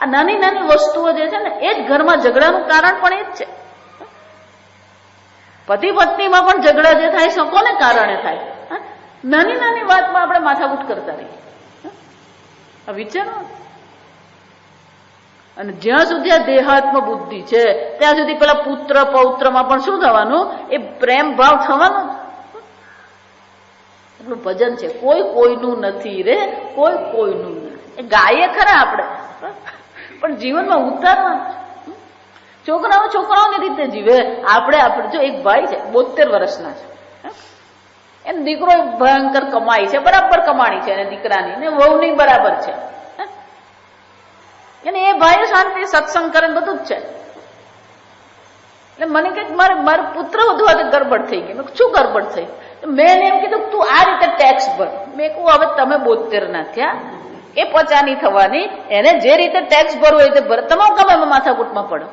Speaker 1: આ નાની નાની વસ્તુઓ જે છે ને એ જ ઘરમાં ઝઘડાનું કારણ પણ એ જ છે. પતિ પત્નીમાં પણ ઝઘડા જે થાય છે કોને કારણે થાય, નાની નાની વાતમાં આપણે માથાકૂટ કરતા રહીએ. આ વિચારો. અને જ્યાં સુધી આ દેહાત્મ બુદ્ધિ છે ત્યાં સુધી પેલા પુત્ર પૌત્રમાં પણ શું થવાનું, એ પ્રેમ ભાવ થવાનો. એટલું ભજન છે, કોઈ કોઈનું નથી રે, કોઈ કોઈનું નથી. એ ગાઈએ ખરા આપણે, પણ જીવનમાં ઉતારવાનું. છોકરાઓ છોકરાઓની રીતે જીવે. આપણે જો એક ભાઈ છે 72 વર્ષના છે, એનો દીકરો ભયંકર કમાઈ છે, બરાબર કમાણી છે એને દીકરાની ને વહુની બરાબર છે, અને એ ભાઈ શાંતિ સત્સંગ કરે બધું જ છે. એટલે મને કઈક મારો પુત્ર વધુ આજે ગરબડ થઈ ગઈ. શું ગરબડ થઈ? મેં એમ કીધું તું આ રીતે ટેક્સ ભર. મેં કહું હવે તમે 72 ના થયા, એ 50 ની થવાની, એને જે રીતે ટેક્સ ભરવો એ રીતે ભર. તમે કમે માથાકૂટમાં પડો.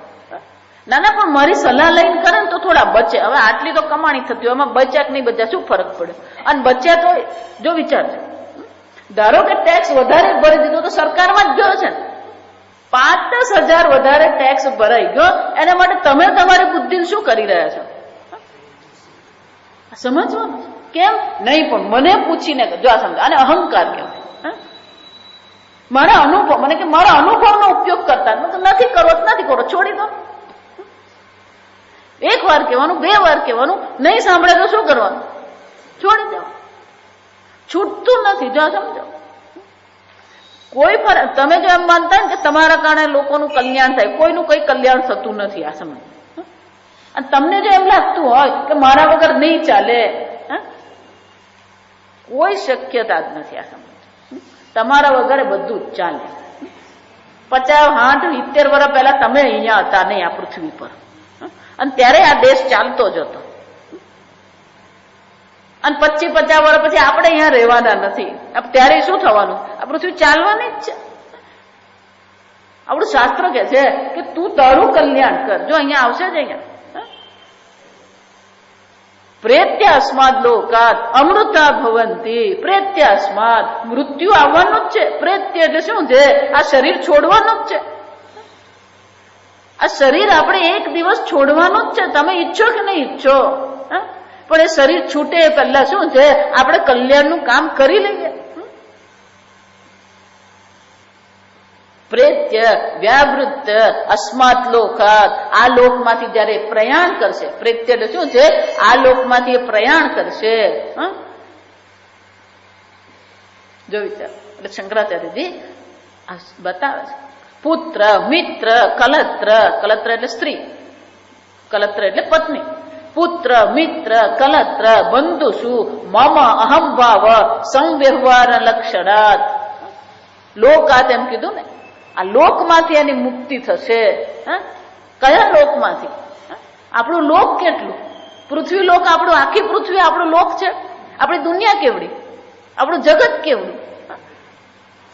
Speaker 1: ના ના, પણ મારી સલાહ લઈને કરે ને તો થોડા બચે. હવે આટલી તો કમાણી થતી હોય, એમાં બચ્યા કે નહીં બચ્યા શું ફરક પડે? અને બચ્યા તો જો વિચારજો, ધારો કે ટેક્સ વધારે ભરી દીધો તો સરકારમાં જ ગયો છે ને, 5-10 હજાર વધારે ટેક્સ ભરાઈ ગયો, એના માટે તમે તમારી બુદ્ધિ શું કરી રહ્યા છો? સમજવાનું કેમ નહીં? પણ મને પૂછીને જો આ સમજ, અને અહંકાર કહેવાય. મારા અનુભવ, મને કે મારા અનુભવનો ઉપયોગ કરતા નથી કરવો, નથી કરો, છોડી દો. એક વાર કહેવાનું, 2 વાર કહેવાનું, નહીં સાંભળે તો શું કરવાનું? છોડી દેવાનું. છૂટતું નથી. જો સમજો, કોઈ ફરક, તમે જો એમ માનતા ને કે તમારા કારણે લોકોનું કલ્યાણ થાય, કોઈનું કઈ કલ્યાણ થતું નથી. આ સમજ. અને તમને જો એમ લાગતું હોય કે મારા વગર નહીં ચાલે, કોઈ શક્યતા જ નથી. આ સમજ, તમારા વગર બધું જ ચાલે. 50, 60, 70 વર્ષ પહેલા તમે અહીંયા હતા નહીં આ પૃથ્વી પર, અને ત્યારે આ દેશ ચાલતો જ હતો. અને 25-50 વર્ષ પછી આપણે અહીંયા રહેવાના નથી. ત્યારે શું થવાનું? આ પૃથ્વી ચાલવાની જ છે. આપણું શાસ્ત્ર કે છે કે તું તારું કલ્યાણ કર. જો અહીંયા આવશે જ, અહીંયા પ્રેત્યાસ્માદ લોકાત અમૃતા ભવંતી. પ્રેત્યાસ્માદ, મૃત્યુ આવવાનું જ છે. પ્રેત્ય એટલે શું છે? આ શરીર છોડવાનું જ છે. આ શરીર આપણે એક દિવસ છોડવાનું જ છે. તમે ઈચ્છો કે નહીં ઈચ્છો, પણ એ શરીર છૂટે એ પહેલા શું છે? આપણે કલ્યાણનું કામ કરી લઈએ. પ્રેત્ય વ્યાવૃત્ત અસ્માત લોકાત. આ લોકમાંથી જયારે પ્રયાણ કરશે, પ્રેત્ય એટલે શું છે? આ લોકમાંથી એ પ્રયાણ કરશે. જો વિચાર, એટલે શંકરાચાર્યજી બતાવે છે. પુત્ર, મિત્ર, કલત્ર. કલત્ર એટલે સ્ત્રી, કલત્ર એટલે પત્ની. પુત્ર, મિત્ર, કલત્ર, બંધુષુ મમ અહમ ભાવ સંવ્યવહાર લક્ષણાત. લોકાત એમ કીધું ને, આ લોકમાંથી એની મુક્તિ થશે. કયા લોકમાંથી? આપણું લોક કેટલું? પૃથ્વી લોક આપણું, આખી પૃથ્વી આપણું લોક છે. આપણી દુનિયા કેવડી, આપણું જગત કેવડું.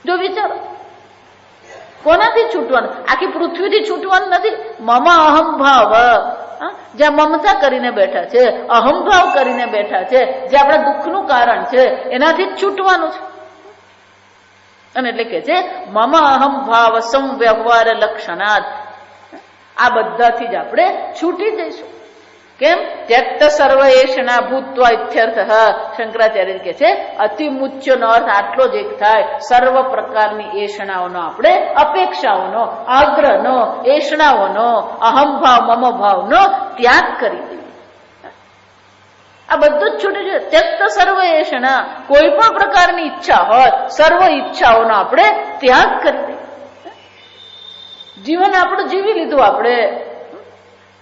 Speaker 1: જો વિચારો, કોનાથી છૂટવાનું? આખી પૃથ્વીથી છૂટવાનું નથી. મમ અહમ ભાવ, જ્યાં મમતા કરીને બેઠા છે, અહમભાવ કરીને બેઠા છે, જે આપણા દુઃખનું કારણ છે, એનાથી જ છૂટવાનું છે. અને એટલે કે છે મમ અહમ ભાવ સંવ્યવહાર લક્ષણાત. આ બધાથી જ આપણે છૂટી જઈશું. કેમ? ત્યક્ત સર્વ એષણા ભૂત્વા ઇત્યર્થ. શંકરાચાર્ય કે છે અતિ મુચ્યનો અર્થ આટલો જ એક થાય, સર્વ પ્રકારની એષણાઓનો, આપણે અપેક્ષાઓનો, આગ્રહનો, એષણાઓનો, અહમભાવ મમ ભાવનો ત્યાગ કરી દઈએ. આ બધું જ છૂટી જાય. ત્યક્ત સર્વ એષણા, કોઈ પણ પ્રકારની ઈચ્છા હોય, સર્વ ઈચ્છાઓનો આપણે ત્યાગ કરી દઈએ. જીવન આપણું જીવી લીધું.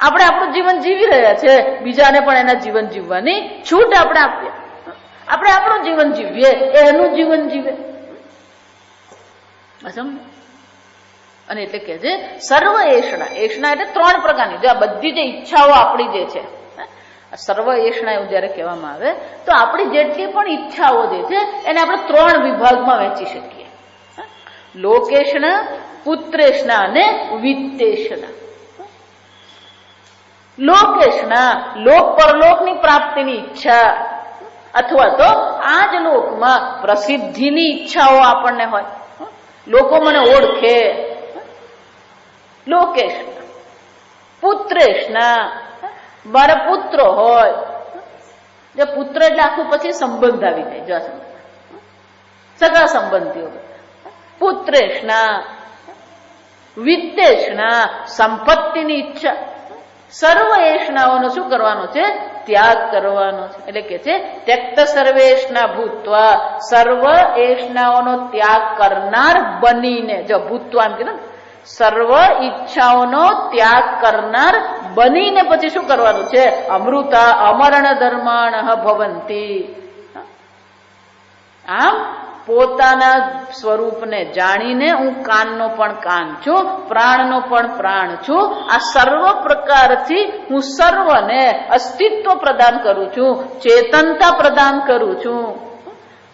Speaker 1: આપણે આપણું જીવન જીવી રહ્યા છે, બીજાને પણ એના જીવન જીવવાની છૂટ આપણે આપીએ. આપણે આપણું જીવન જીવીએ, એનું જીવન જીવે. અને એટલે કે છે સર્વ એષણા. એષણા એટલે 3 પ્રકારની. જો આ બધી જે ઈચ્છાઓ આપણી જે છે, સર્વ એષણા એવું જયારે કહેવામાં આવે તો આપણી જેટલી પણ ઈચ્છાઓ જે છે એને આપણે 3 વિભાગમાં વહેંચી શકીએ. લોકેષણા, પુત્રેષણા અને વિત્તેષણા. લોકેષણા, લોક પરલોકની પ્રાપ્તિની ઈચ્છા, અથવા તો આ જ લોકમાં પ્રસિદ્ધિની ઈચ્છાઓ આપણને હોય, લોકો મને ઓળખે. લોકેષણા. પુત્રેષણા, મારા પુત્રો હોય. જે પુત્ર એટલે આખું પછી સંબંધ આવી જાય, જો સગા સંબંધીઓ. પુત્રેષણા. વિત્તેષણા, સંપત્તિની ઈચ્છા. સર્વ એષણાઓનો શું કરવાનો છે? ત્યાગ કરવાનો છે. એટલે કે છે ત્યક્ત સર્વેશના ભૂત્વા, સર્વ એષ્ણાઓનો ત્યાગ કરનાર બનીને, જો ભૂત્વા એમ કીધું, સર્વ ઈચ્છાઓનો ત્યાગ કરનાર બનીને પછી શું કરવાનું છે? અમૃતા અમરણ ધર્માણ ભવંતી. આમ પોતાના સ્વરૂપને જાણીને હું કાનનો પણ કાન છું, પ્રાણનો પણ પ્રાણ છું. આ સર્વ પ્રકારથી હું સર્વને અસ્તિત્વ પ્રદાન કરું છું, ચેતનતા પ્રદાન કરું છું.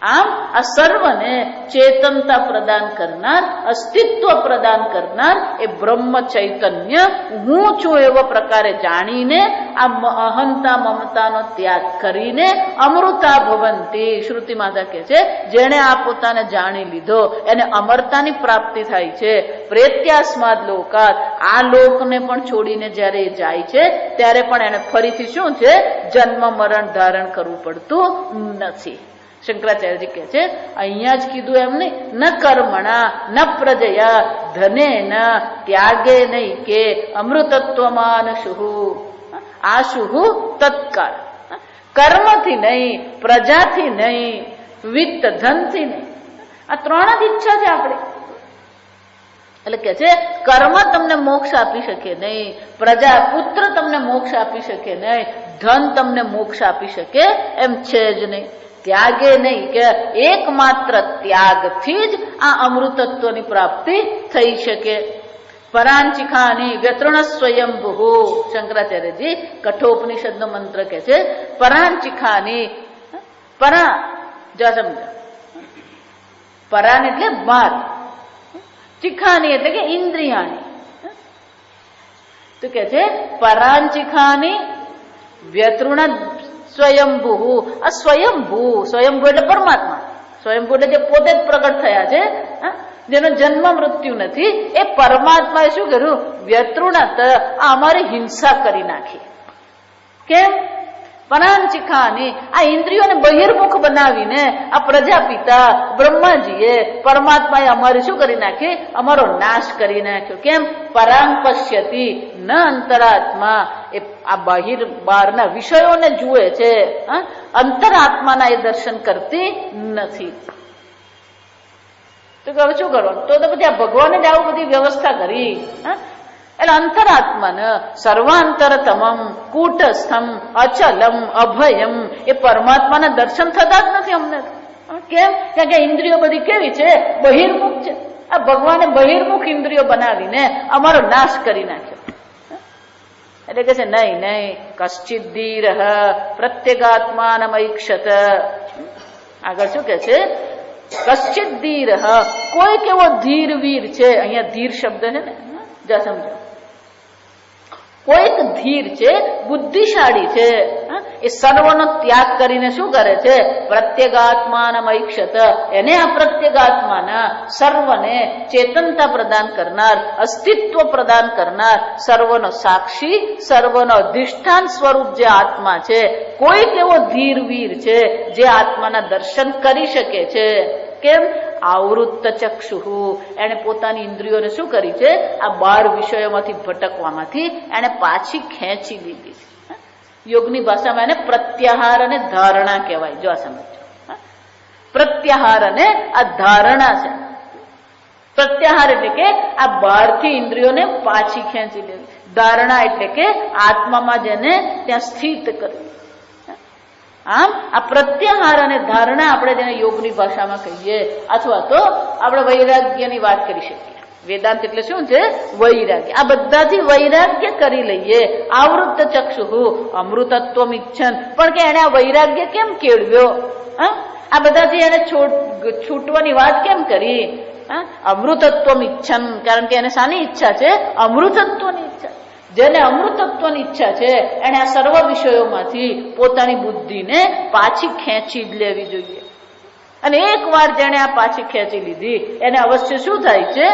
Speaker 1: આમ આ સર્વને ચેતનતા પ્રદાન કરનાર, અસ્તિત્વ પ્રદાન કરનાર એ બ્રહ્મ ચૈતન્ય હું છું એવો પ્રકારે જાણીને આ અહંતા મમતાનો ત્યાગ કરીને અમૃતા ભવંતી. શ્રુતિ માતા કહે છે જેણે આ પોતાને જાણી લીધો એને અમરતાની પ્રાપ્તિ થાય છે. પ્રેત્યાસ્માદ લોકાત, આ લોકને પણ છોડીને જયારે એ જાય છે ત્યારે પણ એને ફરીથી શું છે? જન્મ મરણ ધારણ કરવું પડતું નથી. શંકરાચાર્યજી કહે છે અહીંયા જ કીધું એમ નહીં, ન કર્મણા ન પ્રજયા ધનેન ત્યાગે નહીં કે અમૃતત્વમાન શુહુ. આ શુહુ તત્કાળ, કર્મથી નહીં, પ્રજાથી નહીં, વિત્ત ધનથી નહીં. આ ત્રણ જ ઈચ્છા છે આપણી. એટલે કે છે કર્મ તમને મોક્ષ આપી શકે નહીં, પ્રજા પુત્ર તમને મોક્ષ આપી શકે નહીં, ધન તમને મોક્ષ આપી શકે એમ છે જ નહીં. ત્યાગે નહીં કે એકમાત્ર ત્યાગથી જ આ અમૃતત્વની પ્રાપ્તિ થઈ શકે. પરાંચિખાની વ્યતૃણ સ્વયંભુ. શંકરાચાર્યજી કઠોપનિષદનો મંત્ર કે છે પરાંચિખાની. પરા જો સમજો, પરાન એટલે બાર, ચિખાની એટલે કે ઇન્દ્રિયાની. તો કે છે પરાંચિખાની વ્યતૃણ સ્વયંભુ. આ સ્વયંભુ, સ્વયંભુ એટલે પરમાત્મા. સ્વયંભુ એટલે જે પોતે જ પ્રગટ થયા છે, જેનો જન્મ મૃત્યુ નથી, એ પરમાત્માએ શું કર્યું? વ્યતૃણત, આ અમારી હિંસા કરી નાખી. કેમ? પરાંચિખાની, આ ઇન્દ્રિયોને બહિર્મુખ બનાવીને આ પ્રજાપિતા બ્રહ્માજીએ, પરમાત્માએ અમારી શું કરી નાખી? અમારો નાશ કરી નાખ્યો. કેમ? પરાંગ પશ્યતિ ન અંતરાત્મા, એ આ બહારના વિષયોને જુએ છે, અંતરાત્માના એ દર્શન કરતી નથી. તો હવે શું કરવાનું? તો પછી આ ભગવાને જ આવું બધી વ્યવસ્થા કરી. એટલે અંતરાત્માને સર્વાંતરતમમ કૂટસ્થમ અચલમ અભયમ, એ પરમાત્માના દર્શન થતા જ નથી અમને. કેમ? કારણ કે ઇન્દ્રિયો બધી કેવી છે? બહિર્મુખ છે. આ ભગવાને બહિર્મુખ ઇન્દ્રિયો બનાવીને અમારો નાશ કરી નાખ્યો. એટલે કે છે નહીં નહીં, કશ્ચિત ધીર પ્રત્યેગાત્માનમૈક્ષત. આગળ શું કે છે? કશ્ચિત ધીર, કોઈક એવો ધીર વીર છે. અહીંયા ધીર શબ્દ છે ને, જા સમજો. કોઈક ધીર છે, બુદ્ધિશાળી છે, એ સર્વનો ત્યાગ કરીને શું કરે છે? પ્રત્યેગાત્માનમૈક્ષત. એને આ પ્રત્યેગાત્માના, સર્વને ચેતનતા પ્રદાન કરનાર, અસ્તિત્વ પ્રદાન કરનાર, સર્વનો સાક્ષી, સર્વનો અધિષ્ઠાન સ્વરૂપ જે આત્મા છે, કોઈક એવો ધીર વીર છે જે આત્માના દર્શન કરી શકે છે. કેમ? આવૃત્ત ચક્ષુહુ, એને પોતાની ઇન્દ્રિયોને શું કરી છે? આ 12 વિષયોમાંથી ભટકવામાંથી એને પાછી ખેંચી લીધી છે. યોગની ભાષામાં એને પ્રત્યાહાર અને ધારણા કહેવાય. જો આ સમજો, પ્રત્યાહાર અને આ ધારણા છે. પ્રત્યાહાર એટલે કે આ બહારથી ઇન્દ્રિયોને પાછી ખેંચી લેવી. ધારણા એટલે કે આત્મામાં જેને ત્યાં સ્થિત કરવી. આમ આ પ્રત્યાહાર અને ધારણા આપણે જેને યોગની ભાષામાં કહીએ, અથવા તો આપણે વૈરાગ્યની વાત કરી શકીએ. વેદાંત એટલે શું છે? વૈરાગ્ય. આ બધાથી વૈરાગ્ય કરી લઈએ. આવૃત્ત ચક્ષુહુ અમૃતત્વમ ઇચ્છન. પણ કે એને આ વૈરાગ્ય કેમ કેળવ્યો? આ બધાથી એને છૂટવાની વાત કેમ કરી? અમૃતત્વમ ઇચ્છન, કારણ કે એને શાની ઈચ્છા છે? અમૃતત્વની ઈચ્છા. જેને અમૃતત્વની ઈચ્છા છે એને આ સર્વ વિષયોમાંથી પોતાની બુદ્ધિને પાછી ખેંચી જ લેવી જોઈએ. અને એક વાર જેને આ પાછી ખેંચી લીધી એને અવશ્ય શું થાય છે?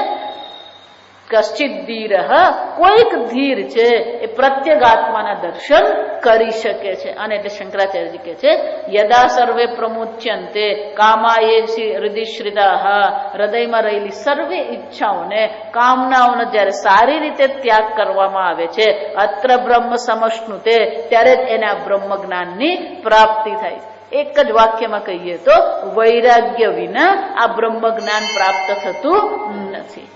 Speaker 1: કશ્ચિત ધીર, કોઈક ધીર છે એ પ્રત્યેગાત્માના દર્શન કરી શકે છે. અને એટલે શંકરાચાર્યજી કહે છે યદા સર્વે પ્રમુચ્યંતે કામાયેસી હૃદયશ્રિતા, હૃદયમાં રહેલી સર્વે ઈચ્છાઓને કામનાઓનો જ્યારે સારી રીતે ત્યાગ કરવામાં આવે છે, અત્ર બ્રહ્મ સમશ્નુતે, ત્યારે જ એને આ બ્રહ્મ જ્ઞાનની પ્રાપ્તિ થાય. એક જ વાક્યમાં કહીએ તો વૈરાગ્ય વિના આ બ્રહ્મ જ્ઞાન પ્રાપ્ત થતું નથી.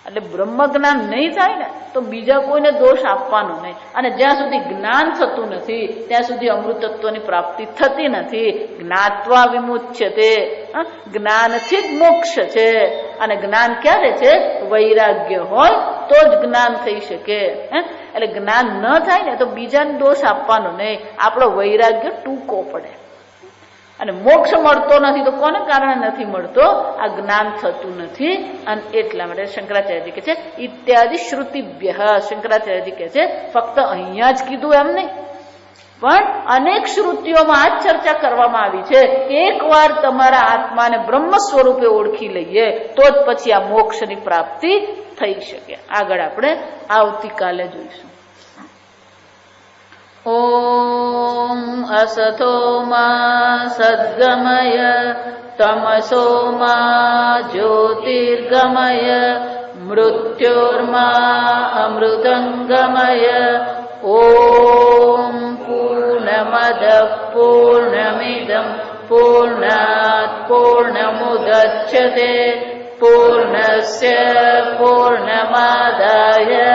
Speaker 1: એટલે બ્રહ્મ જ્ઞાન નહીં થાય ને તો બીજા કોઈને દોષ આપવાનો નહીં. અને જ્યાં સુધી જ્ઞાન થતું નથી ત્યાં સુધી અમૃતત્વની પ્રાપ્તિ થતી નથી. જ્ઞાત્વા વિમુચ્યતે, જ્ઞાનથી જ મોક્ષ છે. અને જ્ઞાન ક્યારે છે? વૈરાગ્ય હોય તો જ જ્ઞાન થઈ શકે. એટલે જ્ઞાન ન થાય ને તો બીજાને દોષ આપવાનો નહીં. આપણો વૈરાગ્ય ટૂંકો પડે. અને મોક્ષ મળતો નથી તો કોને કારણે નથી મળતો? આ જ્ઞાન થતું નથી. અને એટલા માટે શંકરાચાર્યજી કહે છે ઇત્યાદિ શ્રુતિભ્ય. શંકરાચાર્યજી કહે છે ફક્ત અહીંયા જ કીધું એમ નહીં, પણ અનેક શ્રુતિઓમાં આ ચર્ચા કરવામાં આવી છે. એકવાર તમારા આત્માને બ્રહ્મ સ્વરૂપે ઓળખી લઈએ તો જ પછી આ મોક્ષની પ્રાપ્તિ થઈ શકે. આગળ આપણે આવતીકાલે જોઈશું. ઓમ અસતો મા સદ્ગમય તમસો મા જ્યોતિર્ગમય મૃત્યોર્મા અમૃતંગમય. ઓમ પૂર્ણમદ પૂર્ણમિદં પૂર્ણાત પૂર્ણમુદચ્યતે પૂર્ણસ્ય પૂર્ણમાદાય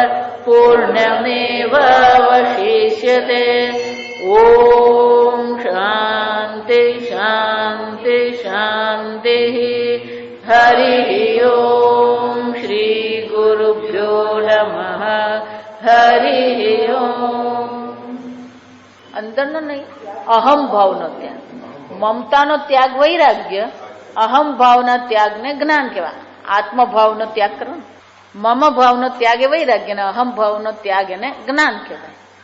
Speaker 1: પૂર્ણમેવાવશિષ્યતે. ઓમ શાંતિ શાંતિ શાંતિ. હરિ ઓમ શ્રી ગુરુભ્યો નમઃ. હરિ ઓમ. અંદરનો નહીં, અહમ ભાવનો ત્યાગ. મમતાનો ત્યાગ વૈરાગ્ય, અહમ ભાવના ત્યાગને જ્ઞાન કહેવાય. આત્મભાવનો ત્યાગ કરવાનો, મમ ભાવનો ત્યાગ એ વૈરાગ્ય, અને અહમ ભાવનો ત્યાગ એને જ્ઞાન કહેવાય.